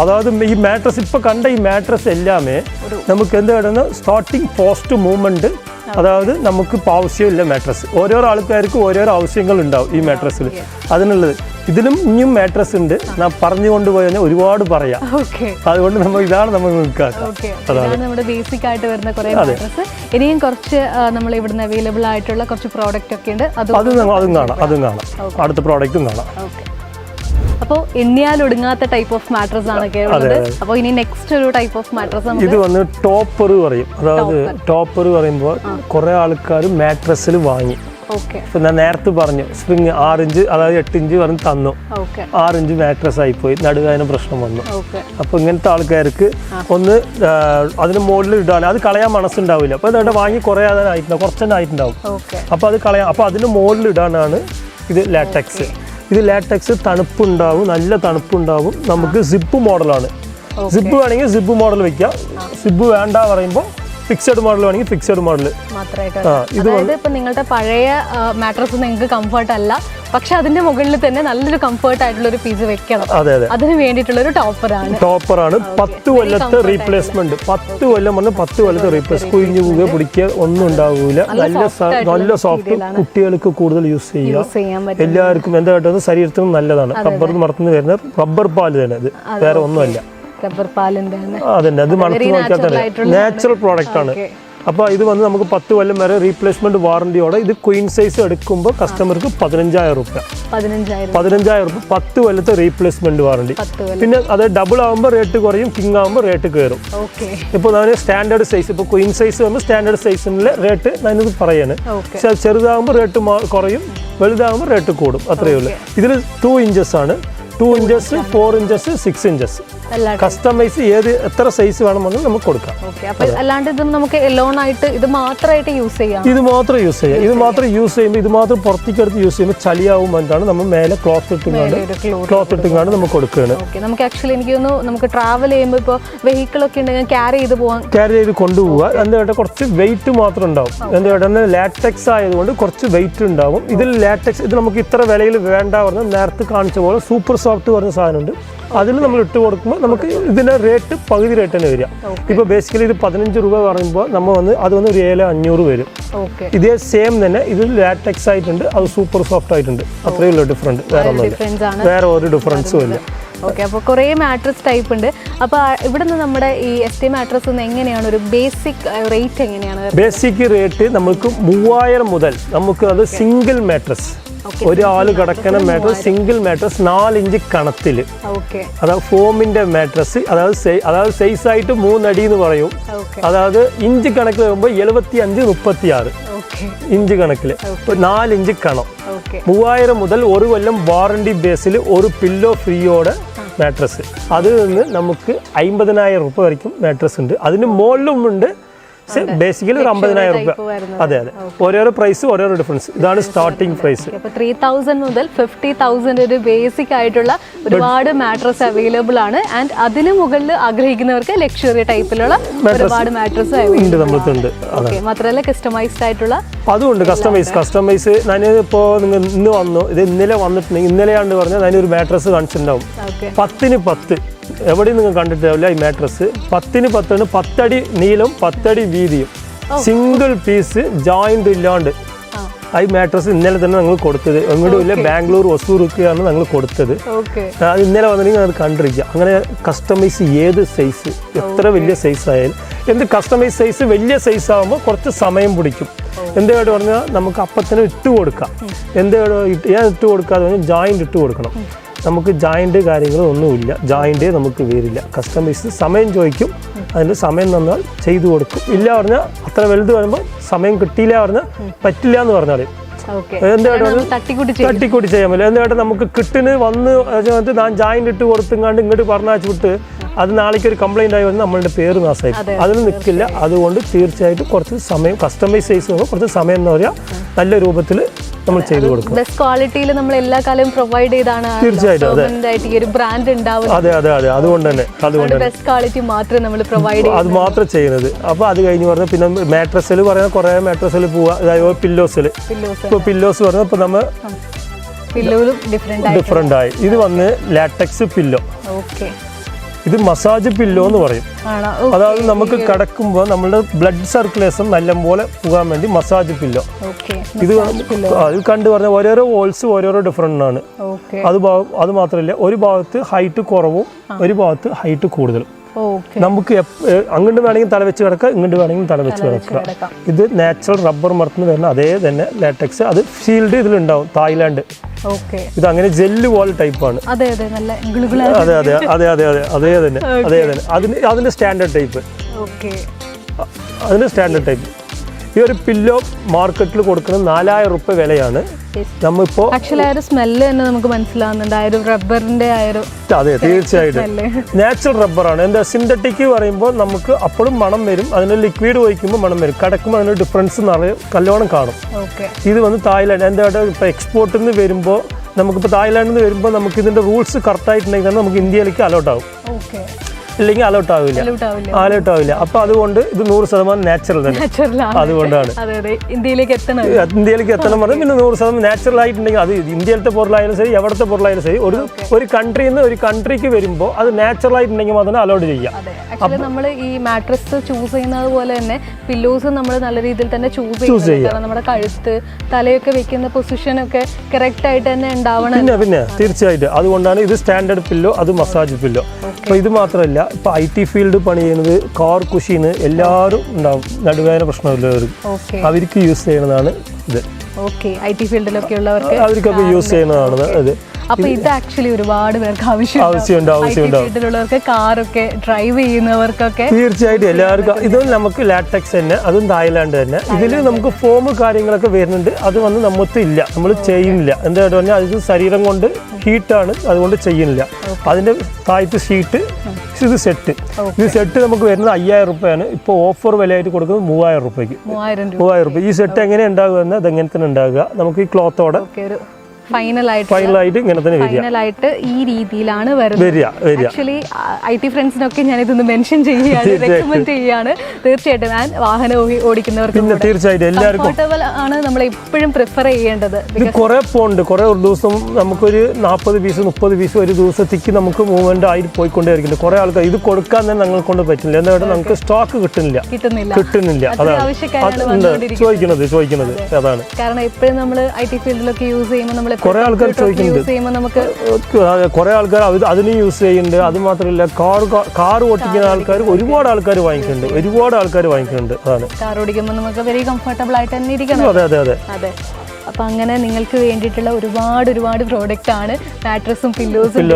അതായത് ഈ മാട്രസ് ഇപ്പൊ കണ്ട ഈ മാട്രസ് എല്ലാമേ നമുക്ക് എന്താ സ്റ്റാർട്ടിങ് പോസ്റ്റ് മൂവ്മെന്റ്, അതായത് നമുക്ക് ആവശ്യമില്ല മാട്രസ്. ഓരോരോ ആൾക്കാർക്ക് ഓരോരോ ആവശ്യങ്ങൾ ഉണ്ടാവും ഈ മാട്രസിൽ. അതിനുള്ളത് ഇതിലും ഇനിയും മാട്രസ് ഉണ്ട്. ഞാൻ പറഞ്ഞു കൊണ്ടുപോയി കഴിഞ്ഞാൽ ഒരുപാട് പറയാം. അതുകൊണ്ട് ഇതാണ് നമ്മൾ നമ്മുടെ ബേസിക് ആയിട്ട് വരുന്ന കുറേ മാട്രസ്. ഇനിയും കുറച്ച് നമ്മൾ ഇവിടുന്ന് അവൈലബിൾ ആയിട്ടുള്ള കുറച്ച് പ്രോഡക്റ്റ് ഒക്കെ ഉണ്ട്. അതും കാണാം. അടുത്ത പ്രോഡക്റ്റും കാണാം. അപ്പോൾ എണ്ണിയാൽ ഒടുങ്ങാത്ത ടൈപ്പ് ഓഫ് മാട്രസ് ആണ് ഉള്ളത്. അപ്പോൾ ഇനി നെക്സ്റ്റ് ഒരു ടൈപ്പ് ഓഫ് മാട്രസ് ഇത് വന്ന് ടോപ്പർ പറയും. അതായത് ടോപ്പർ പറയുമ്പോൾ കുറെ ആൾക്കാർ മാട്രസിൽ വാങ്ങി. ഞാൻ നേരത്തെ പറഞ്ഞു സ്പ്രിങ് 6 ഇഞ്ച് അതായത് 8 ഇഞ്ച് പറഞ്ഞ് തന്നു. 6 ഇഞ്ച് മാട്രസ് ആയിപ്പോയി, നടുവേദന പ്രശ്നം വന്നു. അപ്പൊ ഇങ്ങനത്തെ ആൾക്കാർക്ക് ഒന്ന് അതിന് മുകളിൽ ഇടാൻ അത് കളയാൻ മനസ്സുണ്ടാവില്ല. അപ്പൊ ഇതവിടെ വാങ്ങി കുറച്ചെന്നെ ആയിട്ടുണ്ടാവും. അപ്പൊ അത് കളയാം. അപ്പൊ അതിന് മുകളിൽ ഇടാനാണ് ഇത് ലാറ്റക്സ്. ഇത് ലാറ്റക്സ് തണുപ്പുണ്ടാവും, നല്ല തണുപ്പുണ്ടാവും. നമുക്ക് സിപ്പ് മോഡലാണ്. സിപ്പ് വേണമെങ്കിൽ സിപ്പ് മോഡൽ വെക്കാം. സിപ്പ് വേണ്ട പറയുമ്പോൾ ഫിക്സഡ് മോഡൽ വേണമെങ്കിൽ ഫിക്സഡ് മോഡൽ മാത്രമായിട്ട്. ഇപ്പൊ നിങ്ങളുടെ പഴയ മാട്രസ് നിങ്ങൾക്ക് കംഫർട്ട് അല്ല, പക്ഷെ അതിന്റെ മുകളിൽ തന്നെ നല്ലൊരു കംഫർട്ട് ആയിട്ടുള്ള ഒരു പീസ് വെക്കണം. അതിന് വേണ്ടിയിട്ടുള്ള ഒരു ടോപ്പറാണ്. 10 കൊല്ലത്തെ റീപ്ലേസ്മെന്റ്. 10 കൊല്ലം പറഞ്ഞാൽ 10 കൊല്ലത്തെ റീപ്ലേസ്. കുഴിഞ്ഞു പോകുക പിടിക്കുക ഒന്നും ഉണ്ടാവില്ല. നല്ല സോഫ്റ്റ്, കുട്ടികൾക്ക് കൂടുതൽ യൂസ് ചെയ്യാം. എല്ലാവർക്കും എന്താ ശരീരത്തിനും നല്ലതാണ്. റബ്ബർ മറത്തുനിന്ന് വരുന്ന റബ്ബർ പാല് തന്നെ. ഇത് വേറെ ഒന്നുമല്ല. അതന്നെ, അത് മണത്ത് നോക്കിയാൽ തന്നെ നാച്ചുറൽ പ്രോഡക്റ്റ് ആണ്. അപ്പോൾ ഇത് വന്ന് നമുക്ക് 10 കൊല്ലം വരെ റീപ്ലേസ്മെന്റ് വാറന്റിയോടെ. ഇത് ക്വീൻ സൈസ് എടുക്കുമ്പോൾ കസ്റ്റമർക്ക് 15,000 രൂപ. 15,000 രൂപ 10 കൊല്ലത്തെ റീപ്ലേസ്മെന്റ് വാറന്റി. പിന്നെ അത് ഡബിൾ ആകുമ്പോൾ റേറ്റ് കുറയും, കിങ് ആകുമ്പോൾ റേറ്റ് കയറും. ഇപ്പോൾ ഞാൻ സ്റ്റാൻഡേർഡ് സൈസ്, ഇപ്പോൾ ക്വീൻ സൈസ് ആകുമ്പോൾ സ്റ്റാൻഡേർഡ് സൈസിലെ റേറ്റ് ഞാനിത് പറയാണ്. പക്ഷെ ചെറുതാകുമ്പോൾ റേറ്റ് കുറയും, വലുതാകുമ്പോൾ റേറ്റ് കൂടും. അത്രയേ ഉള്ളൂ. ഇതിൽ 2 ഇഞ്ചസ് ആണ്. 2 ഇഞ്ചസ്, 4 ഇഞ്ചസ്, 6 ഇഞ്ചസ് കസ്റ്റമൈസ് എത്ര സൈസ് വേണമെന്ന് നമുക്ക് കൊടുക്കാം. അല്ലാണ്ട് ഇത് നമുക്ക് എലോൺ ആയിട്ട് ഇത് മാത്രമായിട്ട് യൂസ് ചെയ്യാം. ഇത് മാത്രം യൂസ് ചെയ്യുമ്പോൾ ഇത് മാത്രം പുറത്തേക്കെടുത്ത് യൂസ് ചെയ്യുമ്പോൾ ചളിയാവും. എന്താണ് നമ്മൾ മേലെ ക്ലോത്ത് ഇട്ടുങ്ങാണ്ട് നമുക്ക് കൊടുക്കുകയാണ്. നമുക്ക് ആക്ച്വലി എനിക്ക് തോന്നുന്നു നമുക്ക് ട്രാവൽ ചെയ്യുമ്പോൾ ഇപ്പോൾ വെഹിക്കിൾ ഒക്കെ ഉണ്ടെങ്കിൽ ക്യാരി ചെയ്ത് കൊണ്ടുപോവുക. എന്താ കുറച്ച് വെയിറ്റ് മാത്രം ഉണ്ടാവും. എന്താ ലാറ്റക്സ് ആയതുകൊണ്ട് കുറച്ച് വെയിറ്റ് ഉണ്ടാവും. ഇതിൽ ലാറ്റക്സ് ഇത് നമുക്ക് ഇത്ര വിലയിൽ വേണ്ട പറഞ്ഞാൽ നേരത്തെ കാണിച്ച പോലെ സൂപ്പർ സോഫ്റ്റ് പറഞ്ഞ സാധനമുണ്ട്. അതിൽ നമ്മൾ ഇട്ട് കൊടുക്കുമ്പോൾ നമുക്ക് ഇതിൻ്റെ റേറ്റ് പകുതി റേറ്റ് തന്നെ വരിക. ഇപ്പോൾ ബേസിക്കലി ഇത് 15 രൂപ പറയുമ്പോൾ നമ്മൾ അത് വന്ന് 7,500 വരും. ഇതേ സെയിം തന്നെ ഇത് ലാറ്റക്സ് ആയിട്ടുണ്ട്, അത് സൂപ്പർ സോഫ്റ്റ് ആയിട്ടുണ്ട്. അത്രയേ ഉള്ളൂ ഡിഫറൻറ്റ്. വേറെ ഒരു ഡിഫറൻസും ഇല്ല. അപ്പോൾ കുറേ മാട്രസ് ടൈപ്പ് ഉണ്ട്. അപ്പോൾ ഇവിടുന്ന് നമ്മുടെ ഈ ST മാട്രസ് എങ്ങനെയാണ് ഒരു ബേസിക് റേറ്റ് എങ്ങനെയാണ്? ബേസിക് റേറ്റ് നമുക്ക് 3000 മുതൽ നമുക്ക് അത് സിംഗിൾ മാട്രസ് ഒരാൾ കിടക്കുന്ന മാട്രസ്, സിംഗിൾ മാട്രസ് 4 ഇഞ്ച് കണത്തിൽ, അതായത് ഫോമിന്റെ മാട്രസ്, അതായത് സൈസ് ആയിട്ട് 3 അടി എന്ന് പറയും. അതായത് ഇഞ്ച് കണക്കിൽ വരുമ്പോൾ 75-36 ഇഞ്ച് കണക്കിൽ 4 ഇഞ്ച് കണം. 3000 മുതൽ 1 കൊല്ലം വാറണ്ടി ബേസിൽ ഒരു പില്ലോ ഫ്രീയോടെ മാട്രസ്. അതിൽ നിന്ന് നമുക്ക് 50,000 രൂപ വരയ്ക്കും മാട്രസ് ഉണ്ട്. അതിന് മുകളിലും ഉണ്ട്. ബേസിക്കലി ഒരു 50,000 രൂപ. അതെ, ഓരോരോ പ്രൈസ് ഓരോരോ ഡിഫറൻസ്. ഇതാണ് സ്റ്റാർട്ടിംഗ് പ്രൈസ്. 3,000 മുതൽ 50,000 ഒരു ബേസിക് ആയിട്ടുള്ള ഒരുപാട് മാട്രസ് അവൈലബിൾ ആണ്. ആൻഡ് അതിന് മുകളിൽ ആഗ്രഹിക്കുന്നവർക്ക് ലക്ഷറി ടൈപ്പിലുള്ള ഒരുപാട് മാട്രസ് ഉണ്ട്. മാത്രമല്ല കസ്റ്റമൈസ്ഡ് ആയിട്ടുള്ള അതുകൊണ്ട് കസ്റ്റമൈസ് ഞാനിപ്പോൾ നിങ്ങൾ ഇന്ന് വന്നു, ഇത് ഇന്നലെ വന്നിട്ടുണ്ടെങ്കിൽ ഇന്നലെയാണ്ട് പറഞ്ഞാൽ ഞാനൊരു മാട്രസ് കാണിച്ചിട്ടുണ്ടാവും. 10ന് 10 എവിടെയും നിങ്ങൾ കണ്ടിട്ടില്ല. ഈ മാട്രസ് 10ന് 10 10 അടി നീളം 10 അടി വീതിയും സിംഗിൾ പീസ് ജോയിന്റ് ഇല്ലാണ്ട് ഈ മാട്രസ് ഇന്നലെ തന്നെ ഞങ്ങൾ കൊടുത്തത്. എങ്ങോട്ടും ഇല്ല, ബാംഗ്ലൂർ ഒസൂർക്കാണ് ഞങ്ങൾ കൊടുത്തത്. അത് ഇന്നലെ വന്നിട്ടുണ്ടെങ്കിൽ അത് കണ്ടിരിക്കുക. അങ്ങനെ കസ്റ്റമൈസ് ഏത് സൈസ് എത്ര വലിയ സൈസ് ആയാലും കസ്റ്റമൈസ് സൈസ് വലിയ സൈസ് ആകുമ്പോൾ കുറച്ച് സമയം പിടിക്കും. എന്തായിട്ട് പറഞ്ഞാൽ നമുക്ക് അപ്പത്തിന് ഇട്ട് കൊടുക്കാം. ഇട്ട് കൊടുക്കാതെ ജോയിന്റ് ഇട്ട് കൊടുക്കണം. നമുക്ക് ജോയിന്റ് കാര്യങ്ങളൊന്നുമില്ല, ജോയിൻ്റേ നമുക്ക് വരില്ല. കസ്റ്റമൈസ് സമയം ചോദിക്കും, അതിൻ്റെ സമയം തന്നാൽ ചെയ്തു കൊടുക്കും. ഇല്ല പറഞ്ഞാൽ അത്ര വലുത് വരുമ്പോൾ സമയം കിട്ടിയില്ല പറഞ്ഞാൽ പറ്റില്ല എന്ന് പറഞ്ഞാൽ എന്തായിട്ട് തട്ടിക്കൂട്ടി ചെയ്യാൻ പറ്റില്ല. എന്തായിട്ട് നമുക്ക് കിട്ടിന് വന്ന് ഞാൻ ജോയിന്റ് ഇട്ട് കൊടുത്തുങ്ങാണ്ട് ഇങ്ങോട്ട് പറഞ്ഞാൽ വിട്ട് അത് നാളേക്ക് ഒരു കംപ്ലൈന്റ് ആയി വന്ന് നമ്മളുടെ പേര് നാശമായി അതിന് നിൽക്കില്ല. അതുകൊണ്ട് തീർച്ചയായിട്ടും കുറച്ച് സമയം കസ്റ്റമൈസ് ചെയ്ത് കുറച്ച് സമയം എന്ന് പറയാ നല്ല രൂപത്തിൽ നമ്മൾ ചെയ്തു കൊടുക്കും. ബെസ്റ്റ് ക്വാളിറ്റിയിൽ നമ്മൾ എല്ലാ കാലവും പ്രൊവൈഡ് ചെയ്താണ് തീർച്ചയായിട്ടും ഈ ഒരു ബ്രാൻഡ് ഉണ്ടാവുന്നത്. അതെ അതെ അതെ അതുകൊണ്ട് തന്നെ ബെസ്റ്റ് ക്വാളിറ്റി മാത്രമേ നമ്മൾ പ്രൊവൈഡ് ചെയ്യും, അത് മാത്രം ചെയ്യുന്നത്. അപ്പോൾ അത് കഴിഞ്ഞ് പറഞ്ഞാൽ പിന്നെ മാട്രസിൽ പറയുന്ന കുറേ മാട്രസിൽ പോവുക. അതായത് പില്ലോസിൽ ഇപ്പോൾ പില്ലോസ് പറഞ്ഞാൽ ഇപ്പോൾ നമ്മൾ ഡിഫറെൻ്റ് ആയി. ഇത് വന്ന് ലാറ്റക്സ് പില്ലോ, ഇത് മസാജ് പില്ലോ എന്ന് പറയും. അതായത് നമുക്ക് കിടക്കുമ്പോൾ നമ്മുടെ ബ്ലഡ് സർക്കുലേഷൻ നല്ലപോലെ പോകാൻ വേണ്ടി മസാജ് പില്ലോ. ഇത് കണ്ടു പറഞ്ഞാൽ ഓരോരോ വോൾസ് ഓരോരോ ഡിഫറെൻ്റ് ആണ്. അത് മാത്രമല്ല ഒരു ഭാഗത്ത് ഹൈറ്റ് കുറവും ഒരു ഭാഗത്ത് ഹൈറ്റ് കൂടുതലും. നമുക്ക് അങ്ങോട്ട് വേണമെങ്കിൽ തല വെച്ച് കിടക്കുക, ഇങ്ങോട്ട് വേണമെങ്കിൽ തല വെച്ച് കിടക്കുക. ഇത് നാച്ചുറൽ റബ്ബർ മരത്തിന് വരുന്ന അതേ തന്നെ ലാറ്റക്സ്. അത് ഷീൽഡ് ഇതിലുണ്ടാവും, തായ്ലാൻഡ്. ഇത് അങ്ങനെ ജെല്ല് പോലെ ടൈപ്പാണ്. അതെ അതെ അതെ അതെ അതെ അതെ അതേ തന്നെ അതിന്റെ സ്റ്റാൻഡേർഡ് ടൈപ്പ്. അതിന്റെ സ്റ്റാൻഡേർഡ് ടൈപ്പ്. ഈ ഒരു പില്ലോ മാർക്കറ്റിൽ കൊടുക്കുന്നത് 4000 രൂപ വിലയാണ്. നമ്മളിപ്പോ സ്മെല്ല് തന്നെ നമുക്ക് മനസ്സിലാവുന്നുണ്ട് റബ്ബറിന്റെ. അതെ തീർച്ചയായിട്ടും നാച്ചുറൽ റബ്ബറാണ്. എന്താ സിന്തറ്റിക് പറയുമ്പോൾ നമുക്ക് അപ്പോഴും മണം വരും. അതിന് ലിക്വിഡ് ഒഴിക്കുമ്പോൾ മണം വരും. കിടക്കുമ്പോൾ അതിന് ഡിഫറൻസ് നല്ലോണം കാണും. ഇത് വന്ന് തായ്ലാൻഡ് എന്താ ഇപ്പോൾ എക്സ്പോർട്ടിൽ നിന്ന് വരുമ്പോൾ നമുക്കിപ്പോൾ തായ്ലാൻഡിൽ നിന്ന് വരുമ്പോൾ നമുക്ക് ഇതിന്റെ റൂൾസ് കറക്റ്റായിട്ടുണ്ടെങ്കിൽ തന്നെ നമുക്ക് ഇന്ത്യയിലേക്ക് അലോട്ട് ആവും. ഇല്ലെങ്കിൽ അലോട്ട് ആവില്ല. അപ്പൊ അതുകൊണ്ട് ഇത് 100% നാച്ചുറൽ തന്നെ. അതുകൊണ്ടാണ് ഇന്ത്യയിലേക്ക് എത്തണം പറഞ്ഞാൽ പിന്നെ 100% നാച്ചുറൽ ആയിട്ടുണ്ടെങ്കിൽ അത് ഇന്ത്യയിലത്തെ പൊരുളായാലും ശരി എവിടത്തെ പൊരുളായാലും ശരി ഒരു കൺട്രിയിൽ നിന്ന് ഒരു കൺട്രിക്ക് വരുമ്പോൾ അത് നാച്ചുറൽ ആയിട്ടുണ്ടെങ്കിൽ മാത്രമേ അലോട്ട് ചെയ്യാം. നമ്മൾ ഈ മാട്രസ് ചൂസ് ചെയ്യുന്നത് പോലെ തന്നെ പില്ലോസ് നമ്മൾ നല്ല രീതിയിൽ തന്നെ ചൂസ് ചെയ്യാം. നമ്മുടെ കഴുത്ത് തലയൊക്കെ വെക്കുന്ന പൊസിഷൻ ഒക്കെ കറക്റ്റ് ആയിട്ട് തന്നെ ഉണ്ടാവണം. പിന്നെ തീർച്ചയായിട്ടും അതുകൊണ്ടാണ് ഇത് സ്റ്റാൻഡേർഡ് പില്ലോ, അത് മസാജ് പില്ലോ. അപ്പൊ ഇത് മാത്രമല്ല ഇപ്പൊ IT ഫീൽഡ് പണി ചെയ്യുന്നത് കാർ കുഷീന് എല്ലാവരും ഉണ്ടാവും, നടുവേദന പ്രശ്നമുള്ളവർ അവർക്ക് യൂസ് ചെയ്യുന്നതാണ് ഇത്. IT ഫീൽഡിലൊക്കെ ഉള്ളവർക്ക് അവർക്കൊക്കെ യൂസ് ചെയ്യുന്നതാണ് ഇത്. അപ്പൊ ഇത് ആക്ച്വലി ഒരുപാട് പേർക്ക് ആവശ്യമുള്ളവർക്ക് കാറൊക്കെ ഡ്രൈവ് ചെയ്യുന്നവർക്കൊക്കെ തീർച്ചയായിട്ടും എല്ലാവർക്കും. ഇതും നമുക്ക് ലാറ്റക്സ് തന്നെ, അതും തായ്ലാൻഡ് തന്നെ. ഇതിൽ നമുക്ക് ഫോം കാര്യങ്ങളൊക്കെ വരുന്നുണ്ട്. അത് വന്ന് നമുക്ക് ഇല്ല, നമ്മൾ ചെയ്യുന്നില്ല. എന്താ പറഞ്ഞാൽ അത് ശരീരം കൊണ്ട് ഹീറ്റാണ്, അതുകൊണ്ട് ചെയ്യുന്നില്ല. അതിന്റെ താഴത്ത് ഷീറ്റ്. ഇത് സെറ്റ് നമുക്ക് വരുന്നത് 5000 രൂപയാണ്. ഇപ്പോൾ ഓഫർ വിലയായിട്ട് കൊടുക്കുന്നത് 3000 രൂപയ്ക്ക്. 3000 രൂപ. ഈ സെറ്റ് എങ്ങനെ ഉണ്ടാകുക എന്നാൽ അതെങ്ങനെ തന്നെ ഉണ്ടാകുക. നമുക്ക് ഈ ക്ലോത്തോടെ ഫൈനലായിട്ട് ഇങ്ങനെ തന്നെ ഫൈനലായിട്ട് ഈ രീതിയിലാണ് വരിക. ആക്ച്വലി IT ഫ്രണ്ട്സിനൊക്കെ ഞാൻ ഇതൊന്ന് മെൻഷൻ ചെയ്യുകയാണ്, റെക്കമെൻഡ് ചെയ്യാണ്. തീർച്ചയായിട്ടും ഞാൻ വാഹനം ഓടിക്കുന്നവർക്ക് തീർച്ചയായിട്ടും എല്ലാവർക്കും കംഫർട്ടബിൾ ആണ് നമ്മൾ എപ്പോഴും പ്രിഫർ ചെയ്യേണ്ടത്. കുറെ പോണ്ട് കുറെ ഒരു ദിവസം നമുക്കൊരു 40 പീസ് 30 പീസ് ഒരു ദിവസത്തേക്ക് നമുക്ക് മൂവ്മെന്റ് ആയിട്ട് പോയിക്കൊണ്ടേയിരിക്കുന്നു. കുറെ ആൾക്കാർ ഇത് കൊടുക്കാൻ തന്നെ ഞങ്ങൾ കൊണ്ട് പറ്റില്ല. എന്താ നമുക്ക് സ്റ്റോക്ക് കിട്ടുന്നില്ല. അതാണ് ചോദിക്കുന്നത്. അതാണ് കാരണം എപ്പോഴും നമ്മൾ IT ഫീൽഡിലൊക്കെ യൂസ് ചെയ്യുമ്പോൾ നമ്മൾ കുറെ ആൾക്കാർ ചോദിക്കുന്നുണ്ട്. കുറെ ആൾക്കാർ അതിന് യൂസ് ചെയ്യുന്നുണ്ട്. അത് മാത്രമല്ല കാർ ഓടിക്കുന്ന ആൾക്കാർ ഒരുപാട് ആൾക്കാർ വാങ്ങിക്കുന്നുണ്ട്. അതാണ് കാർ ഓടിക്കുമ്പോൾ നമുക്ക് വെരി കംഫർട്ടബിൾ ആയിട്ട് തന്നെ ഇരിക്കണം. അതെ. അപ്പൊ അങ്ങനെ നിങ്ങൾക്ക് വേണ്ടിയിട്ടുള്ള ഒരുപാട് പ്രോഡക്റ്റ് ആണ്. മാട്രസും പില്ലോസും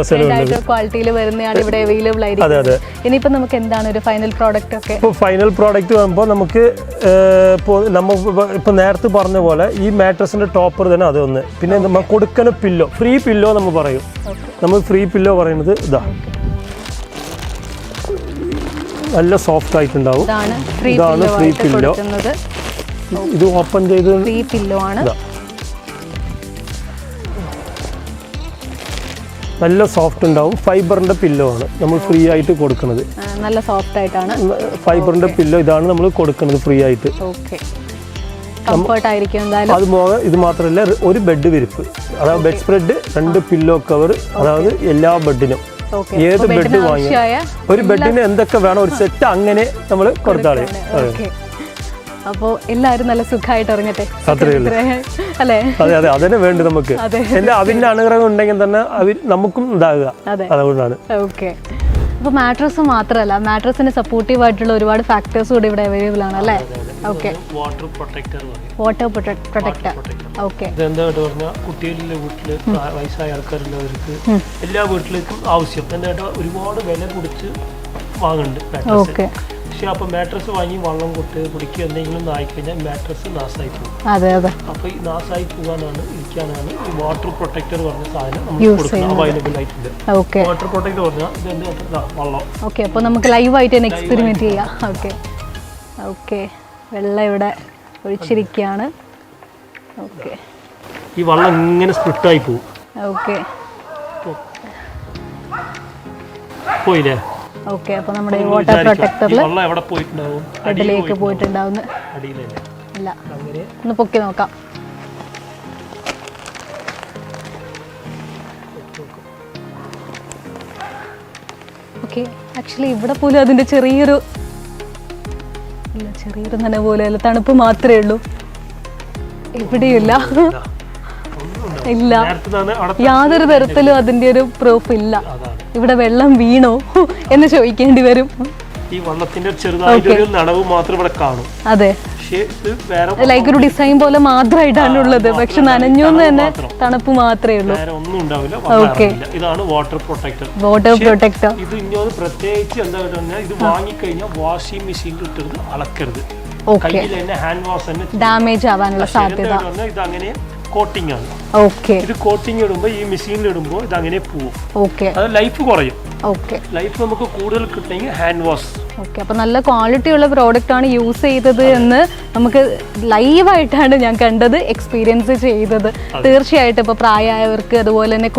ക്വാളിറ്റിയിൽ വരുന്നതാണ് ഇവിടെ അവൈലബിൾ ആയിരിക്കും. ഇനിയിപ്പോ നമുക്ക് എന്താണ് ഒരു ഫൈനൽ പ്രോഡക്റ്റ് ഒക്കെ? ഫൈനൽ പ്രോഡക്റ്റ് വരുമ്പോൾ നമുക്ക് ഇപ്പൊ നേരത്തെ പറഞ്ഞ പോലെ ഈ മാട്രസിന്റെ ടോപ്പർ തന്നെ അതൊന്ന്. പിന്നെ നമ്മൾ കൊടുക്കുന്ന പില്ലോ, ഫ്രീ പില്ലോ നമ്മൾ പറയും. നമ്മൾ ഫ്രീ പില്ലോ പറയുന്നത് ഇതാ, നല്ല സോഫ്റ്റ് ആയിട്ടുണ്ടാവും. ഇതാണ് ഫ്രീ പില്ലോ. ഇത് ഓപ്പൺ ചെയ്ത് ഫ്രീ പില്ലോ ആണ്. നല്ല സോഫ്റ്റ് ഉണ്ടാവും. ഫൈബറിന്റെ പില്ലോ ആണ് നമ്മൾ ഫ്രീ ആയിട്ട് കൊടുക്കുന്നത്. നല്ല സോഫ്റ്റ് ആയിട്ടാണ് ഫൈബറിന്റെ പില്ലോ ഇതാണ് നമ്മൾ കൊടുക്കുന്നത് ഫ്രീ ആയിട്ട്. കംഫർട്ട് ആയിരിക്കും. ഇത് മാത്രമല്ല ഒരു ബെഡ് വിരിപ്പ്, അതായത് ബെഡ് സ്പ്രെഡ്, 2 പില്ലോ കവർ, അതായത് എല്ലാ ബെഡിനും ഏത് ബെഡ് വാങ്ങിയ ഒരു ബെഡിന് എന്തൊക്കെ വേണം ഒരു സെറ്റ് അങ്ങനെ നമ്മൾ കൊടുത്താളെ. അപ്പോൾ എല്ലാവരും നല്ല സുഖമായിട്ട് ഇറങ്ങട്ടെ. അല്ലേ? അതെ അതന്നെ വേണ്ട നമുക്ക്. അതിന്റെ അനുഗ്രഹം ഉണ്ടെങ്കിൽ തന്നെ നമുക്കും ഇതാകുക. അതുകൊണ്ടാണ്. അപ്പോൾ മാട്രസ് മാത്രമല്ല, മാട്രസിന് സപ്പോർട്ടീവ് ആയിട്ടുള്ള ഒരുപാട് ഫാക്ടേഴ്സ് കൂടി ഇവിടെ അവൈലബിൾ ആണ് അല്ലേ? Water protector. ഇതെന്തായിട്ട് പറഞ്ഞാൽ കുട്ടികളുടെ വീട്ടില് വയസ്സായ ആൾക്കാരുള്ളവർക്ക് എല്ലാ വീട്ടിലേക്കും ആവശ്യം. എന്താ ഒരുപാട് വില കൊടുത്ത് വാങ്ങുന്നുണ്ട്. പക്ഷെ അപ്പൊ മാട്രസ് വാങ്ങി വെള്ളം കൊട്ട് കുടിക്കുക എന്തെങ്കിലും ആയിക്കഴിഞ്ഞാൽ മാട്രസ് നാശമായി പോകും. അതെ അതെ. അപ്പൊ ഈ നാശമായി പോകാനാണ് ഇരിക്കാനാണ് ഈ വാട്ടർ പ്രൊട്ടക്ടർ പറഞ്ഞ സാധനം നമുക്ക് അവൈലബിൾ ആയിട്ടുണ്ട്. വാട്ടർ പ്രൊട്ടക്ടർ പറഞ്ഞാൽ ഇതെന്താ വെള്ളം. ഓക്കെ, അപ്പൊ നമുക്ക് ലൈവായിട്ട് തന്നെ എക്സ്പെരിമെന്റ് ചെയ്യാം. ഓക്കെ ഓക്കെ, വെള്ളം ഇവിടെ ഒഴിച്ചിരിക്കുകയാണ്. ഓക്കെ, ഈ വെള്ളം ഇങ്ങനെ സ്പ്ലിറ്റായി പോകും. ഓക്കെ പോയില്ലേ? ഓക്കെ, അപ്പൊ നമ്മുടെ വാട്ടർ പ്രൊട്ടക്ടറിൽ വെള്ളം എവിടെ പോയിട്ടുണ്ടാവും? ബെഡിലേക്ക് പോയിട്ടുണ്ടാവുന്ന അടിയിലല്ലേ? അല്ല, ഒന്ന് പൊക്കി നോക്കാം. ഓക്കെ, ആക്ച്വലി ഇവിടെ പോലും അതിന്റെ ചെറിയൊരു നന പോലെ അല്ല, തണുപ്പ് മാത്രമേ ഉള്ളൂ. എവിടെയില്ല, ഇല്ല, യാതൊരു തരത്തിലും അതിന്റെ ഒരു പ്രൂഫ് ഇല്ല. ഇവിടെ വെള്ളം വീണോ എന്ന് ചോദിക്കേണ്ടി വരും. ഈ വെള്ളത്തിന്റെ ചെറുതായിട്ടൊരു നനവ് മാത്രം ഇവിടെ കാണും. അതെ, ലൈക്ക് ഒരു ഡിസൈൻ പോലെ മാത്രമായിട്ടാണ് ഉള്ളത്. പക്ഷെ നനഞ്ഞൂന്ന് തന്നെ തണുപ്പ് മാത്രമേ ഉള്ളൂ. ഒന്നും ഉണ്ടാവില്ല. ഇതാണ് വാട്ടർ പ്രൊട്ടക്ടർ. ഇത് ഇങ്ങോട്ട് പ്രത്യേകിച്ച് എന്താ പറഞ്ഞാൽ ഇത് വാങ്ങിക്കഴിഞ്ഞാൽ വാഷിംഗ് മെഷീനിൽ ഇട്ടത് അളക്കരുത്. കയ്യിൽ തന്നെ ഹാൻഡ് വാഷ് തന്നെ ഡാമേജ് ആവാനുള്ള സാധ്യത. ഇത് അങ്ങനെ കോട്ടിംഗ് ആണ്. ഓക്കെ, ഇത് കോട്ടിംഗ് ഇടുമ്പോൾ ഈ മെഷീനിൽ ഇടുമ്പോൾ ഇത് അങ്ങനെ പോവും. ഓക്കെ, അത് ലൈഫ് കുറയും. ഓക്കെ, ലൈഫ് നമുക്ക് കൂടുതൽ കിട്ടണമെങ്കിൽ ഹാൻഡ് വാഷ്. ഓക്കെ, അപ്പൊ നല്ല ക്വാളിറ്റി ഉള്ള പ്രോഡക്റ്റ് ആണ് യൂസ് ചെയ്തത് എന്ന് നമുക്ക് ലൈവായിട്ടാണ് ഞാൻ കണ്ടത്, എക്സ്പീരിയൻസ് ചെയ്തത്. തീർച്ചയായിട്ടും ഇപ്പൊ പ്രായമായവർക്ക് അതുപോലെ തന്നെ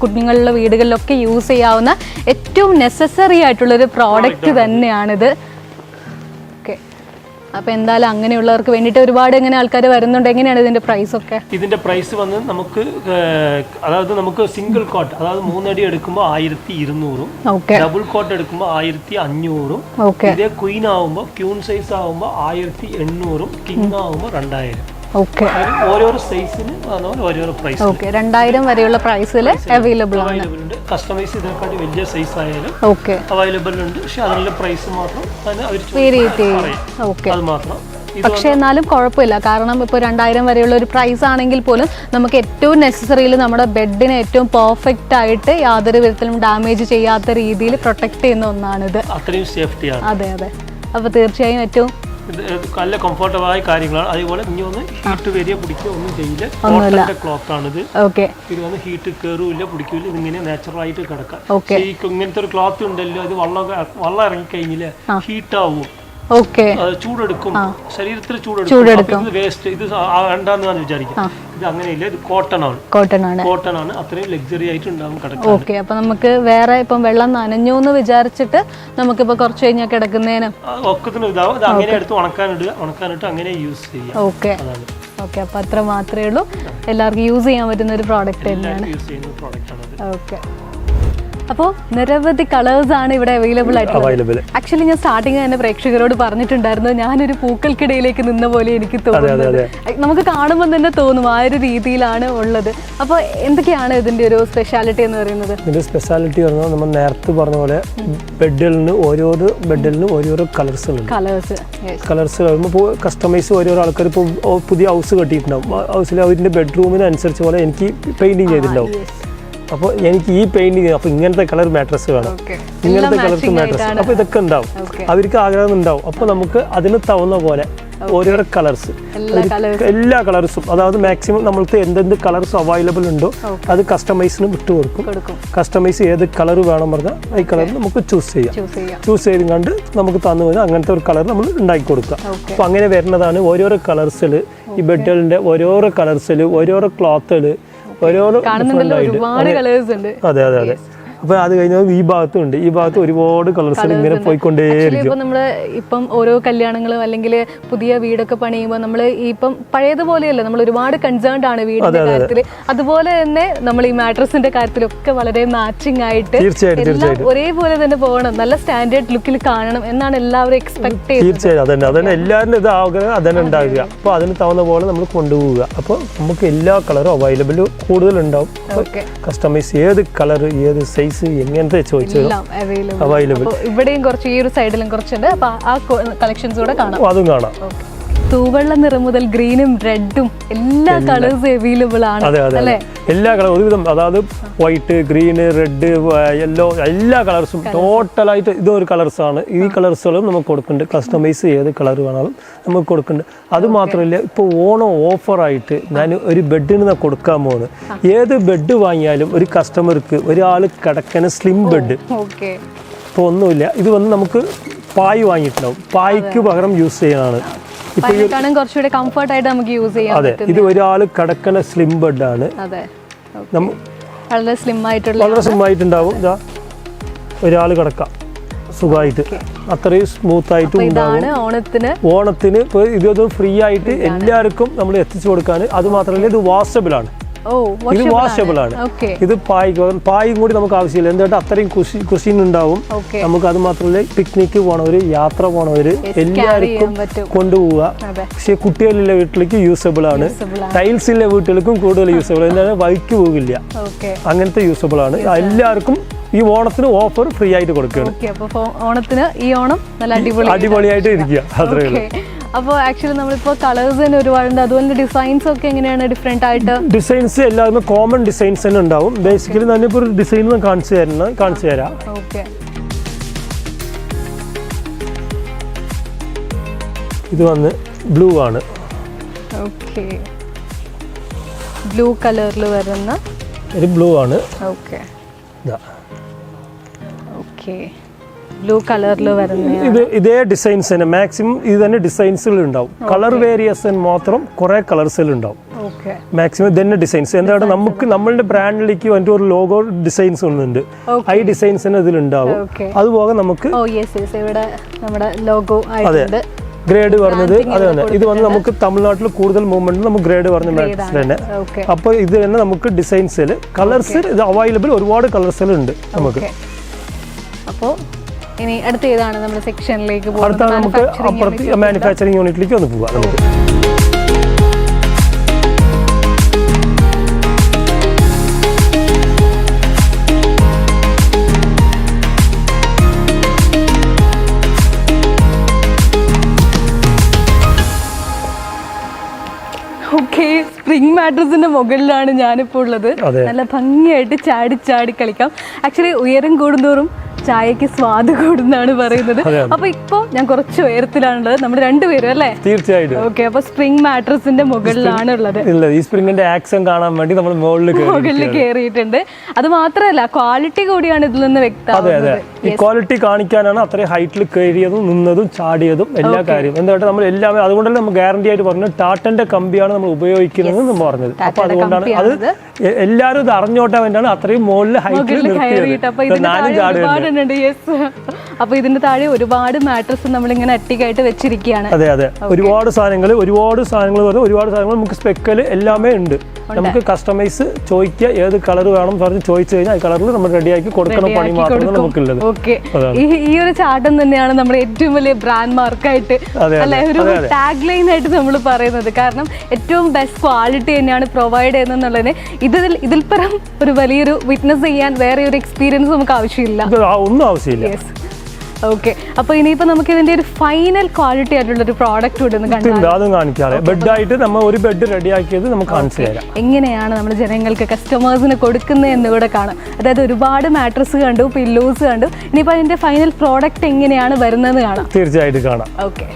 കുഞ്ഞുങ്ങളുടെ വീടുകളിലൊക്കെ യൂസ് ചെയ്യാവുന്ന ഏറ്റവും നെസസറി ആയിട്ടുള്ളൊരു പ്രോഡക്റ്റ് തന്നെയാണിത്. അപ്പൊ എന്തായാലും അങ്ങനെയുള്ളവർക്ക് വേണ്ടിയിട്ട് ഒരുപാട് ഇങ്ങനെ ആൾക്കാർ വരുന്നുണ്ട്. എങ്ങനെയാണ് ഇതിന്റെ പ്രൈസ് ഒക്കെ? ഇതിന്റെ പ്രൈസ് വന്ന് നമുക്ക് അതായത് നമുക്ക് സിംഗിൾ കോട്ട്, അതായത് 3 അടി എടുക്കുമ്പോൾ 1200, ഡബിൾ കോട്ട് എടുക്കുമ്പോൾ 1500, ഇതേ ക്വീൻ ആവുമ്പോൾ ക്യൂൺ സൈസ് ആവുമ്പോൾ 1800, കിങ് ആവുമ്പോൾ 2000. ഓരോരോ സൈസിന് ഓരോരോ പ്രൈസ്. 2000 വരെയുള്ള പ്രൈസിൽ അവൈലബിൾ ആണ്. കസ്റ്റമൈസ് ഇതിനെക്കാട്ടി വലിയ സൈസ് ആയാലും അവൈലബിൾ ഉണ്ട്. പക്ഷെ അതിനുള്ള പ്രൈസ് മാത്രം അത് മാത്രം. പക്ഷെ എന്നാലും കുഴപ്പമില്ല, കാരണം ഇപ്പോൾ 2000 വരെയുള്ള ഒരു പ്രൈസ് ആണെങ്കിൽ പോലും നമുക്ക് ഏറ്റവും നെസസറിയിൽ നമ്മുടെ ബെഡിനെ ഏറ്റവും പെർഫെക്റ്റ് ആയിട്ട് യാതൊരു വിധത്തിലും ഡാമേജ് ചെയ്യാത്ത രീതിയിൽ പ്രൊട്ടക്ട് ചെയ്യുന്ന ഒന്നാണിത്. അത്രയും സേഫ്റ്റിയാണ്. അതെ അതെ. അപ്പോൾ തീർച്ചയായും ഏറ്റവും നല്ല കംഫർട്ടബിളായ കാര്യങ്ങളാണ്. അതുപോലെ ഇനിയൊന്ന് ഹീറ്റ് വരിക പിടിക്കുക ഒന്നും ചെയ്യില്ല. കോട്ടന്റെ ക്ലോത്ത് ആണിത്. ഇത് വന്ന് ഹീറ്റ് കയറൂല്ല, പിടിക്കൂല. ഇതിങ്ങനെ നാച്ചുറൽ ആയിട്ട് കിടക്കാം. ഇങ്ങനത്തെ ഒരു ക്ലോത്ത് ഉണ്ടല്ലോ, ഇത് വെള്ളം ഇറങ്ങിക്കഴിഞ്ഞില്ലേ ഹീറ്റ് ആവും, ചൂടെടുക്കും, ശരീരത്തിൽ ചൂടെടുക്കും. വേസ്റ്റ് ഇത് വേണ്ടാന്ന് ഞാൻ വിചാരിക്കും. ഇത് അങ്ങനെയില്ല, ഇത് കോട്ടൺ ആണ്. അത്രയും ലക്സറി ആയിട്ട് ഉണ്ടാവും കിടക്കാൻ. ഓക്കെ, അപ്പൊ നമുക്ക് വേറെ ഇപ്പം വെള്ളം നനഞ്ഞു എന്ന് വിചാരിച്ചിട്ട് നമുക്കിപ്പോ കുറച്ച് കഴിഞ്ഞാൽ കിടക്കുന്നതിനും ഒക്കത്തിനും ഇതാവും. ഇത് അങ്ങനെ എടുത്ത് ഉണക്കാനിട്ട് അങ്ങനെ യൂസ് ചെയ്യാം. ഓക്കെ ഓക്കെ, അപ്പൊ അത്ര മാത്രമേ ഉള്ളൂ. എല്ലാവർക്കും യൂസ് ചെയ്യാൻ പറ്റുന്ന ഒരു പ്രോഡക്റ്റ് തന്നെയാണ്. ഓക്കെ, അപ്പോൾ നിരവധി കളേഴ്സ് ആണ് ഇവിടെ അവൈലബിൾ ആയിട്ടുള്ളത്. ആക്ച്വലി ഞാൻ സ്റ്റാർട്ടിങ് തന്നെ പ്രേക്ഷകരോട് പറഞ്ഞിട്ടുണ്ടായിരുന്നു, ഞാനൊരു പൂക്കൾക്കിടയിലേക്ക് നിന്ന പോലെ എനിക്ക് തോന്നുന്നത്. നമുക്ക് കാണുമ്പോൾ തന്നെ തോന്നും ആ ഒരു രീതിയിലാണ് ഉള്ളത്. അപ്പോൾ എന്തൊക്കെയാണ് ഇതിന്റെ ഒരു സ്പെഷ്യാലിറ്റി എന്ന് പറയുന്നത്? ഇതിന്റെ സ്പെഷ്യാലിറ്റി പറഞ്ഞാൽ നമ്മൾ നേരത്തെ പറഞ്ഞ പോലെ ഓരോരോ ബെഡിലിന് ഓരോരോ കളേഴ്സ് വരുമ്പോൾ കസ്റ്റമൈസ് ഓരോരോ ആൾക്കാർ ഇപ്പോൾ പുതിയ ഹൗസ് കെട്ടിയിട്ടുണ്ടാവും. ഹൗസിൽ അവരുടെ ബെഡ്റൂമിന് അനുസരിച്ച് പോലെ എനിക്ക് പെയിന്റിങ് ചെയ്തിട്ടുണ്ടാവും. അപ്പോൾ എനിക്ക് ഈ പെയിന്റിങ്, അപ്പോൾ ഇങ്ങനത്തെ കളർ മാട്രസ് വേണം, ഇങ്ങനത്തെ കളർക്ക് മാട്രസ്, അപ്പോൾ ഇതൊക്കെ ഉണ്ടാവും. അവർക്ക് ആഗ്രഹം ഉണ്ടാവും. അപ്പോൾ നമുക്ക് അതിന് തവുന്ന പോലെ ഓരോരോ കളേഴ്സ്, എല്ലാ കളേഴ്സും, അതായത് മാക്സിമം നമ്മൾക്ക് എന്തെന്ത് കളേഴ്സ് അവൈലബിൾ ഉണ്ടോ അത് കസ്റ്റമൈസിന് വിട്ടുകൊടുക്കും. കസ്റ്റമൈസ് ഏത് കളർ വേണം പറഞ്ഞാൽ ഈ കളർ നമുക്ക് ചൂസ് ചെയ്ത് കണ്ട് നമുക്ക് തന്നു കഴിഞ്ഞാൽ അങ്ങനത്തെ ഒരു കളർ നമ്മൾ ഉണ്ടാക്കി കൊടുക്കുക. അപ്പോൾ അങ്ങനെ വരുന്നതാണ് ഓരോരോ കളേഴ്സിൽ, ഈ ബെഡുകളുടെ ഓരോരോ കളേഴ്സിൽ, ഓരോരോ ക്ലോത്തുകൾ, ഓരോരോ ഒരുപാട് കളേഴ്സ് ഉണ്ട്. അതെ. അപ്പൊ അത് കഴിഞ്ഞാൽ ഈ ഭാഗത്തുണ്ട്, ഈ ഭാഗത്ത് ഒരുപാട് കളേഴ്സ് ഇങ്ങനെ പോയിക്കൊണ്ടേയിരിക്കും. നമ്മള് ഇപ്പം ഓരോ കല്യാണങ്ങളും അല്ലെങ്കിൽ പുതിയ വീടൊക്കെ പണിയുമ്പോൾ നമ്മൾ ഇപ്പം പഴയതുപോലെയല്ല, നമ്മൾ ഒരുപാട് കൺസേൺഡ് ആണ് വീടിന്റെ കാര്യത്തിൽ. അതുപോലെ തന്നെ നമ്മൾ ഈ മാട്രസിന്റെ കാര്യത്തിലൊക്കെ വളരെ മാച്ചിങ് ആയിട്ട് എല്ലാം ഒരേപോലെ തന്നെ പോകണം, നല്ല സ്റ്റാൻഡേർഡ് ലുക്കിൽ കാണണം എന്നാണ് എല്ലാവരും എക്സ്പെക്ട് ചെയ്യുന്നത്. തീർച്ചയായും അതന്നെ എല്ലാവരും ഇത് ആഗ്രഹം അതന്നെ ഉണ്ടാകുക. അപ്പോൾ അതിന് തവുന്ന പോലെ നമ്മൾ കൊണ്ടുപോവുക. അപ്പോൾ നമുക്ക് എല്ലാ കളറും അവൈലബിൾ കൂടുതലുണ്ടാവും. കസ്റ്റമൈസ് ഏത് കളർ ഏത് സൈസ് എങ്ങനത്തെ ചോദിച്ചാലും അവൈലബിൾ. ഇവിടെയും കുറച്ച് ഈ ഒരു സൈഡിലും കുറച്ചുണ്ട്. അപ്പൊ ആ കളക്ഷൻസ് കൂടെ കാണാം. അതും കാണാം. തൂവെള്ള നിറം മുതൽ ഗ്രീനും റെഡും എല്ലാ കളേഴ്സും അവൈലബിൾ ആണ് അല്ലേ? എല്ലാ കളർ ഒരുവിധം, അതായത് വൈറ്റ്, ഗ്രീന്, റെഡ്, യെല്ലോ, എല്ലാ കളേഴ്സും ടോട്ടലായിട്ട് ഇതൊരു കളേഴ്സാണ്. ഈ കളേഴ്സുകളും നമുക്ക് കൊടുക്കുന്നുണ്ട്. കസ്റ്റമൈസ് ചെയ്ത് കളർ വേണമെങ്കിലും നമുക്ക് കൊടുക്കുന്നുണ്ട്. അത് മാത്രമല്ല, ഇപ്പോൾ ഓണം ഓഫറായിട്ട് ഞാൻ ഒരു ബെഡിന് കൊടുക്കാൻ പോകുന്നത്. ഏത് ബെഡ് വാങ്ങിയാലും ഒരു കസ്റ്റമർക്ക് ഒരാൾ കിടക്കുന്ന സ്ലിം ബെഡ്, ഇപ്പോൾ ഒന്നുമില്ല, ഇത് വന്ന് നമുക്ക് പായ് വാങ്ങിയിട്ടുണ്ടാവും. പായ്ക്ക് പകരം യൂസ് ചെയ്യുന്നതാണ്. കുറച്ചുകൂടെ കംഫർട്ട് ആയിട്ട് നമുക്ക് യൂസ് ചെയ്യാം. അതെ, ഇത് ഒരാൾ കിടക്കുന്ന സ്ലിം ബെഡാണ്. വളരെ സ്ലിം ആയിട്ടുണ്ടാവും. ഇതാ ഒരാൾ കിടക്കാം സുഖമായിട്ട്, അത്രയും സ്മൂത്ത് ആയിട്ടും ഉണ്ടാവും. ഓണത്തിന് ഇപ്പോൾ ഇതൊന്നും ഫ്രീ ആയിട്ട് എല്ലാവർക്കും നമ്മൾ എത്തിച്ചു കൊടുക്കാൻ. അത് മാത്രമല്ല, ഇത് വാഷബിൾ ആണ്. ഇത് വാഷബിൾ ആണ്. ഇത് പായും കൂടി നമുക്ക് ആവശ്യമില്ല. എന്താ അത്രയും കുഷീൻ ഉണ്ടാവും നമുക്ക്. അത് മാത്രമല്ല, പിക്നിക്ക് പോണവര്, യാത്ര പോണവര് എല്ലാവർക്കും കൊണ്ടുപോവുക. പക്ഷെ കുട്ടികളുള്ള വീട്ടിലേക്ക് യൂസബിൾ ആണ്. ടൈൽസ് ഉള്ള വീട്ടിലേക്കും കൂടുതൽ യൂസബിൾ. എന്താണ്, വൈക്ക് പോകില്ല, അങ്ങനത്തെ യൂസബിൾ ആണ്. എല്ലാവർക്കും ഈ ഓണത്തിന് ഓഫർ ഫ്രീ ആയിട്ട് കൊടുക്കുകയാണ്. ഓണത്തിന് ഈ ഓണം നല്ല അടിപൊളിയായിട്ട് ഇരിക്കുക, അത്രേ ഉള്ളൂ. അപ്പോൾ ആക്ച്വലി നമ്മളിപ്പോൾ കളേഴ്സ് തന്നെ ഒരുപാടുണ്ട്. അതുപോലെ ഡിസൈൻസ് ഒക്കെ എങ്ങനെയാണ് ഡിഫറെന്റ് ആയിട്ട്? ഡിസൈൻസ് എല്ലാവരും കോമൺ ഡിസൈൻസ് തന്നെ ഉണ്ടാവും. ബേസിക്കലി ഞാനിപ്പോൾ ഒരു ഡിസൈൻ കാണിച്ചു തരാം. ഓക്കെ, ഇത് വന്ന് ബ്ലൂ ആണ്. ഓക്കെ, ബ്ലൂ കളറിൽ വരുന്ന ഒരു ബ്ലൂ ആണ്. ഓക്കെ, ഓക്കെ, ബ്ലൂ കളറിൽ വരുന്ന ഇത് ഇതേ ഡിസൈൻസ് തന്നെ, മാക്സിമം ഇത് തന്നെ ഡിസൈൻസുകൾ ഉണ്ടാവും. കളർ വേരിയേഷൻ മാത്രം കുറെ കളേഴ്സിൽ ഉണ്ടാവും. മാക്സിമം തന്നെ ഡിസൈൻസ്. എന്താണ്, നമുക്ക് നമ്മളുടെ ബ്രാൻഡിലേക്ക് വേണ്ടി ഒരു ലോഗോ ഡിസൈൻസ് ഒന്നുണ്ട്. ഈ ഡിസൈൻസ് തന്നെ ഇതിലുണ്ടാവും. അതുപോലെ നമുക്ക് ഗ്രേഡ് പറഞ്ഞത് അത് തന്നെ. ഇത് വന്ന് നമുക്ക് തമിഴ്നാട്ടിൽ കൂടുതൽ മൂവ്മെന്റ് നമുക്ക് ഗ്രേഡ് പറഞ്ഞ മാട്രിക്സ് തന്നെ. അപ്പോൾ ഇത് തന്നെ നമുക്ക് ഡിസൈൻസിൽ കളേഴ്സ് ഇത് അവൈലബിൾ, ഒരുപാട് കളേഴ്സിൽ ഉണ്ട് നമുക്ക്. അപ്പോൾ ഇനി അടുത്ത ഏതാണ് നമ്മുടെ സെക്ഷനിലേക്ക് അടുത്ത നമുക്ക് അപ്പുറത്ത് മാനുഫാക്ചറിങ് യൂണിറ്റിലേക്ക് ഒന്ന് പോകാം നമുക്ക്. ഓക്കെ, സ്പ്രിംഗ് മാട്രസിന്റെ മുകളിലാണ് ഞാനിപ്പോൾ ഉള്ളത്. നല്ല ഭംഗിയായിട്ട് ചാടി ചാടി കളിക്കാം. ആക്ച്വലി ഉയരം കൂടുന്തോറും ചായക്ക് സ്വാദ് കൂടുന്നാണ് പറയുന്നത്. അപ്പൊ ഇപ്പൊ ഞാൻ കുറച്ച് ഉയരത്തിലാണുള്ളത്, നമ്മൾ രണ്ടുപേരും അല്ലേ? തീർച്ചയായിട്ടും. ഓക്കെ, അപ്പൊ സ്പ്രിംഗ് മാട്രസിന്റെ മുകളിലാണ് ഉള്ളത്. ഈ സ്പ്രിംഗിന്റെ ആക്ഷൻ കാണാൻ വേണ്ടി നമ്മൾ മുകളിൽ കയറിയിട്ടുണ്ട്. അത് മാത്രമല്ല, ക്വാളിറ്റി കൂടിയാണ് ഇതിൽ നിന്ന് വ്യക്തമാകുന്നത്. ഈ ക്വാളിറ്റി കാണിക്കാനാണ് അത്രയും ഹൈറ്റിൽ കയറിയതും നിന്നതും ചാടിയതും എല്ലാ കാര്യവും. എന്താ നമ്മൾ എല്ലാം അതുകൊണ്ടല്ലേ നമ്മൾ ഗ്യാരണ്ടി ആയിട്ട് പറഞ്ഞു ടാറ്റന്റെ കമ്പിയാണ് നമ്മൾ ഉപയോഗിക്കുന്നത് എന്ന് പറഞ്ഞത്. അപ്പൊ അതുകൊണ്ടാണ് അത് എല്ലാവരും ഇത് അറിഞ്ഞോട്ടാൻ വേണ്ടിയാണ് അത്രയും മുകളിൽ ഹൈറ്റിൽ നിർത്തിയത്. നാലും ചാടുകയാണ്. അപ്പൊ ഇതിന്റെ താഴെ ഒരുപാട് മാട്രസ് നമ്മളിങ്ങനെ അട്ടിക്കായിട്ട് വെച്ചിരിക്കുകയാണ്. അതെ അതെ, ഒരുപാട് സാധനങ്ങൾ നമുക്ക് സ്പെക്കല് എല്ലാമേ ഉണ്ട്. നമുക്ക് കസ്റ്റമൈസ് ചോദിക്കുക, ഏത് കളർ വേണം പറഞ്ഞ് ചോദിച്ചു കഴിഞ്ഞാൽ ആ കളറിൽ നമ്മൾ റെഡിയാക്കി കൊടുക്കണം. പണി മാത്രമേ നമുക്കുള്ളത്. ഈ ഒരു ചാട്ടം തന്നെയാണ് നമ്മുടെ ഏറ്റവും വലിയ ബ്രാൻഡ് മാർക്കായിട്ട് അല്ലെ, ഒരു ടാഗ് ലൈൻ ആയിട്ട് നമ്മൾ പറയുന്നത്. കാരണം ഏറ്റവും ബെസ്റ്റ് ക്വാളിറ്റി തന്നെയാണ് പ്രൊവൈഡ് ചെയ്യുന്നതിന് ഇതിൽ പരം ഒരു വലിയൊരു വിറ്റ്നസ് ചെയ്യാൻ വേറെ ഒരു എക്സ്പീരിയൻസ് നമുക്ക് ആവശ്യമില്ല, ഒന്നും ആവശ്യമില്ല. ഓക്കെ, അപ്പൊ ഇനിയിപ്പോ നമുക്ക് ഇതിന്റെ ഒരു ഫൈനൽ ക്വാളിറ്റി ആയിട്ടുള്ള ഒരു പ്രോഡക്റ്റ് കാണിക്കാതെ ബെഡായിട്ട് നമ്മൾ ഒരു ബെഡ് റെഡിയാക്കിയത് നമുക്ക് കാണിച്ചു തരാം. എങ്ങനെയാണ് നമ്മൾ ജനങ്ങൾക്ക് കസ്റ്റമേഴ്സിന് കൊടുക്കുന്നത് എന്ന് കൂടെ കാണാം. അതായത് ഒരുപാട് മാട്രസ് കണ്ടു, പില്ലോസ് കണ്ടു, ഇനിയിപ്പോ അതിന്റെ ഫൈനൽ പ്രോഡക്റ്റ് എങ്ങനെയാണ് വരുന്നത് കാണാം. തീർച്ചയായിട്ടും കാണാം. ഓക്കെ,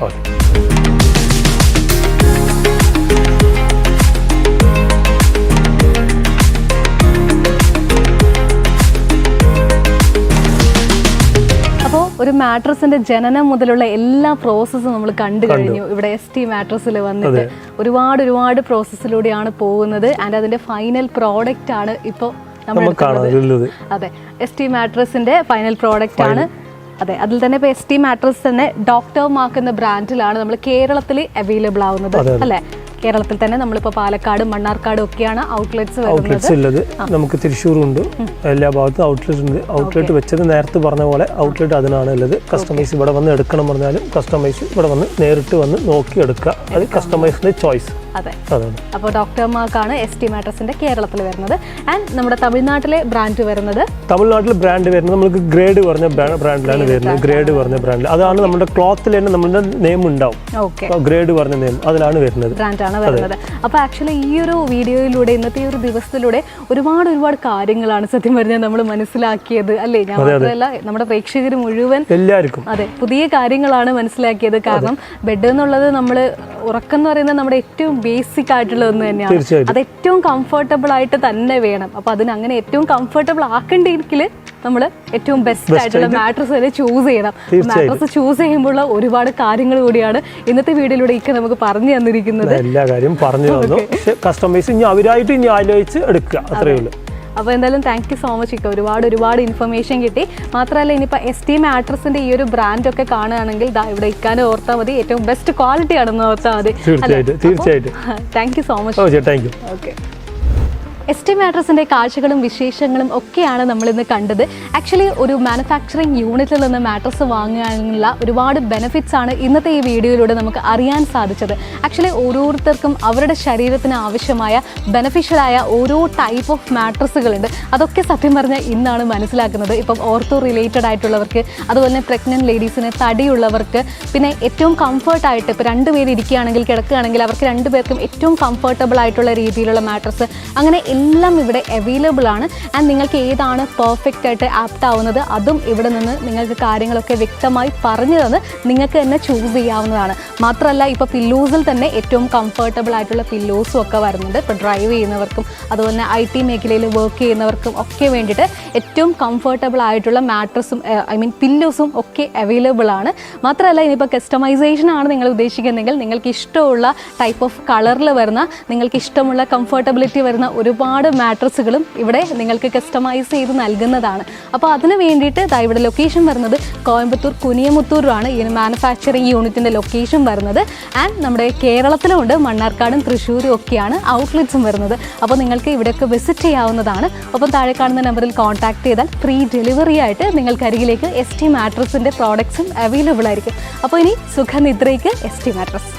ഒരു മാട്രസിന്റെ ജനനം മുതലുള്ള എല്ലാ പ്രോസസ്സും നമ്മൾ കണ്ടു കഴിഞ്ഞു. ഇവിടെ ST മാട്രസിൽ വന്നിട്ട് ഒരുപാട് പ്രോസസ്സിലൂടെയാണ് പോകുന്നത്. ആൻഡ് അതിന്റെ ഫൈനൽ പ്രോഡക്റ്റ് ആണ് ഇപ്പോൾ നമ്മൾ കാണുന്നത്. അതെ, ST മാട്രസിന്റെ ഫൈനൽ പ്രോഡക്റ്റ് ആണ്. അതെ, അതിൽ തന്നെ ഇപ്പോൾ ST മാട്രസ് തന്നെ ഡോക്ടർ മാർക്ക് എന്ന ബ്രാൻഡിലാണ് നമ്മൾ കേരളത്തിൽ അവൈലബിൾ ആവുന്നത് അല്ലേ? കേരളത്തിൽ തന്നെ നമ്മളിപ്പോൾ പാലക്കാട്, മണ്ണാർക്കാട് ഒക്കെയാണ് ഔട്ട്ലെറ്റ്സ് ഉള്ളത്. നമുക്ക് തൃശ്ശൂരുണ്ട്, എല്ലാ ഭാഗത്തും ഔട്ട്ലെറ്റ് ഉണ്ട്. ഔട്ട്ലെറ്റ് വെച്ചത് നേരത്തെ പറഞ്ഞ പോലെ ഔട്ട്ലെറ്റ് അതിനാണ് ഉള്ളത്. കസ്റ്റമൈസ് ഇവിടെ വന്ന് എടുക്കണം പറഞ്ഞാലും കസ്റ്റമൈസ് ഇവിടെ വന്ന് നേരിട്ട് വന്ന് നോക്കി എടുക്കുക. അത് കസ്റ്റമൈസിന്റെ ചോയ്സ്. അതെ, അപ്പോൾ ഡോക്ടർമാർക്കാണ് ST മാട്രസിന്റെ കേരളത്തിൽ വരുന്നത്. ആൻഡ് നമ്മുടെ തമിഴ്നാട്ടിലെ ബ്രാൻഡ് വരുന്നത്, തമിഴ്നാട്ടിലെ ബ്രാൻഡ് വരുന്നത് നമുക്ക് ഗ്രേഡ് പറഞ്ഞ ബ്രാൻഡിലാണ് വരുന്നത്. ഗ്രേഡ് പറഞ്ഞ ബ്രാൻഡിൽ അതാണ് നമ്മുടെ ക്ലോത്തിൽ തന്നെ നമ്മുടെ നെയിം ഉണ്ടാവും. ഗ്രേഡ് പറഞ്ഞ നെയിം അതിലാണ് വരുന്നത്, ബ്രാൻഡാണ് വരുന്നത്. അപ്പോൾ ആക്ച്വലി ഈ ഒരു വീഡിയോയിലൂടെ, ഇന്നത്തെ ഒരു ദിവസത്തിലൂടെ ഒരുപാട് കാര്യങ്ങളാണ് സത്യം പറഞ്ഞാൽ നമ്മൾ മനസ്സിലാക്കിയത് അല്ലേ? ഞാൻ മാത്രമല്ല, നമ്മുടെ പ്രേക്ഷകർ മുഴുവൻ എല്ലാവർക്കും അതെ പുതിയ കാര്യങ്ങളാണ് മനസ്സിലാക്കിയത്. കാരണം ബെഡ് എന്നുള്ളത് നമ്മൾ ഉറക്കം എന്ന് പറയുന്നത് നമ്മുടെ ഏറ്റവും ബേസിക് ആയിട്ടുള്ള ഒന്ന് തന്നെയാണ്. അത് ഏറ്റവും കംഫർട്ടബിൾ ആയിട്ട് തന്നെ വേണം. അപ്പൊ അതിന് അങ്ങനെ ഏറ്റവും കംഫർട്ടബിൾ ആക്കേണ്ടെങ്കിൽ നമ്മൾ ഏറ്റവും ബെസ്റ്റ് ആയിട്ടുള്ള മാട്രസ് തന്നെ ചൂസ് ചെയ്യണം. മാട്രസ് ചൂസ് ചെയ്യുമ്പോൾ ഒരുപാട് കാര്യങ്ങൾ കൂടിയാണ് ഇന്നത്തെ വീഡിയോയിലൂടെ നമുക്ക് പറഞ്ഞു തന്നിരിക്കുന്നത്. എല്ലാ കാര്യം പറഞ്ഞു തന്നു. കസ്റ്റമൈസ് ഇനി അവരായിട്ട് ഇനി ആലോചിച്ച് എടുക്കുക, അത്രയേ ഉള്ളൂ. അപ്പോൾ എന്തായാലും താങ്ക് യു സോ മച്ച് ഇക്ക, ഒരുപാട് ഇൻഫർമേഷൻ കിട്ടി. മാത്രമല്ല ഇനിയിപ്പോൾ ST മാട്രസിന്റെ ഈ ഒരു ബ്രാൻഡൊക്കെ കാണുകയാണെങ്കിൽ ഇവിടെ ഇക്കാനെ ഓർത്താൽ മതി, ഏറ്റവും ബെസ്റ്റ് ക്വാളിറ്റി ആണെന്ന് ഓർത്താൽ മതി. തീർച്ചയായിട്ടും. Thank you so much. Thank you. Okay, ST മാട്രസിന്റെ കാഴ്ചകളും വിശേഷങ്ങളും ഒക്കെയാണ് നമ്മളിന്ന് കണ്ടത്. ആക്ച്വലി ഒരു മാനുഫാക്ചറിങ് യൂണിറ്റിൽ നിന്ന് മാട്രസ് വാങ്ങാനുള്ള ഒരുപാട് ബെനിഫിറ്റ്സ് ആണ് ഇന്നത്തെ ഈ വീഡിയോയിലൂടെ നമുക്ക് അറിയാൻ സാധിച്ചത്. ആക്ച്വലി ഓരോരുത്തർക്കും അവരുടെ ശരീരത്തിന് ആവശ്യമായ ബെനഫിഷ്യലായ ഓരോ ടൈപ്പ് ഓഫ് മാട്രസുകളുണ്ട്. അതൊക്കെ സത്യം പറഞ്ഞാൽ ഇന്നാണ് മനസ്സിലാക്കുന്നത്. ഇപ്പം ഓർത്തോ റിലേറ്റഡ് ആയിട്ടുള്ളവർക്ക്, അതുപോലെ തന്നെ പ്രഗ്നൻറ്റ് ലേഡീസിന്, തടിയുള്ളവർക്ക്, പിന്നെ ഏറ്റവും കംഫർട്ടായിട്ട് ഇപ്പോൾ 2 പേര് ഇരിക്കുകയാണെങ്കിൽ കിടക്കുകയാണെങ്കിൽ അവർക്ക് 2 പേർക്കും ഏറ്റവും കംഫർട്ടബിൾ ആയിട്ടുള്ള രീതിയിലുള്ള മാട്രസ്, അങ്ങനെ എല്ലാം ഇവിടെ അവൈലബിൾ ആണ്. ആൻഡ് നിങ്ങൾക്ക് ഏതാണ് പെർഫെക്റ്റ് ആയിട്ട് ആപ്റ്റ് ആവുന്നത് അതും ഇവിടെ നിന്ന് നിങ്ങൾക്ക് കാര്യങ്ങളൊക്കെ വ്യക്തമായി പറഞ്ഞു തന്ന് നിങ്ങൾക്ക് തന്നെ ചൂസ് ചെയ്യാവുന്നതാണ്. മാത്രമല്ല ഇപ്പോൾ പില്ലോസിൽ തന്നെ ഏറ്റവും കംഫർട്ടബിൾ ആയിട്ടുള്ള പില്ലോസും ഒക്കെ വരുന്നുണ്ട്. ഇപ്പോൾ ഡ്രൈവ് ചെയ്യുന്നവർക്കും അതുപോലെ തന്നെ IT മേഖലയിൽ വർക്ക് ചെയ്യുന്നവർക്കും ഒക്കെ വേണ്ടിയിട്ട് ഏറ്റവും കംഫർട്ടബിൾ ആയിട്ടുള്ള മാട്രസും പില്ലോസും ഒക്കെ അവൈലബിൾ ആണ്. മാത്രമല്ല ഇനിയിപ്പോൾ കസ്റ്റമൈസേഷൻ ആണ് നിങ്ങൾ ഉദ്ദേശിക്കുന്നതെങ്കിൽ നിങ്ങൾക്ക് ഇഷ്ടമുള്ള ടൈപ്പ് ഓഫ് കളറിൽ വരുന്ന, നിങ്ങൾക്ക് ഇഷ്ടമുള്ള കംഫർട്ടബിലിറ്റി വരുന്ന ഒരുപാട് മാട്രസുകളും ഇവിടെ നിങ്ങൾക്ക് കസ്റ്റമൈസ് ചെയ്ത് നൽകുന്നതാണ്. അപ്പോൾ അതിന് വേണ്ടിയിട്ട് ഇവിടെ ലൊക്കേഷൻ വരുന്നത് കോയമ്പത്തൂർ കുനിയമുത്തൂരാണ് ഈ മാനുഫാക്ചറിങ് യൂണിറ്റിൻ്റെ ലൊക്കേഷൻ വരുന്നത്. ആൻഡ് നമ്മുടെ കേരളത്തിലുമുണ്ട്, മണ്ണാർക്കാടും തൃശ്ശൂരും ഒക്കെയാണ് ഔട്ട്ലെറ്റ്സും വരുന്നത്. അപ്പോൾ നിങ്ങൾക്ക് ഇവിടെയൊക്കെ വിസിറ്റ് ചെയ്യാവുന്നതാണ്. ഒപ്പം താഴെ കാണുന്ന നമ്പറിൽ കോൺടാക്ട് ചെയ്താൽ ഫ്രീ ഡെലിവറി ആയിട്ട് നിങ്ങൾക്ക് അരികിലേക്ക് ST മാട്രസിൻ്റെ പ്രോഡക്ട്സും അവൈലബിൾ ആയിരിക്കും. അപ്പോൾ ഇനി സുഖനിദ്രയ്ക്ക് ST മാട്രസ്.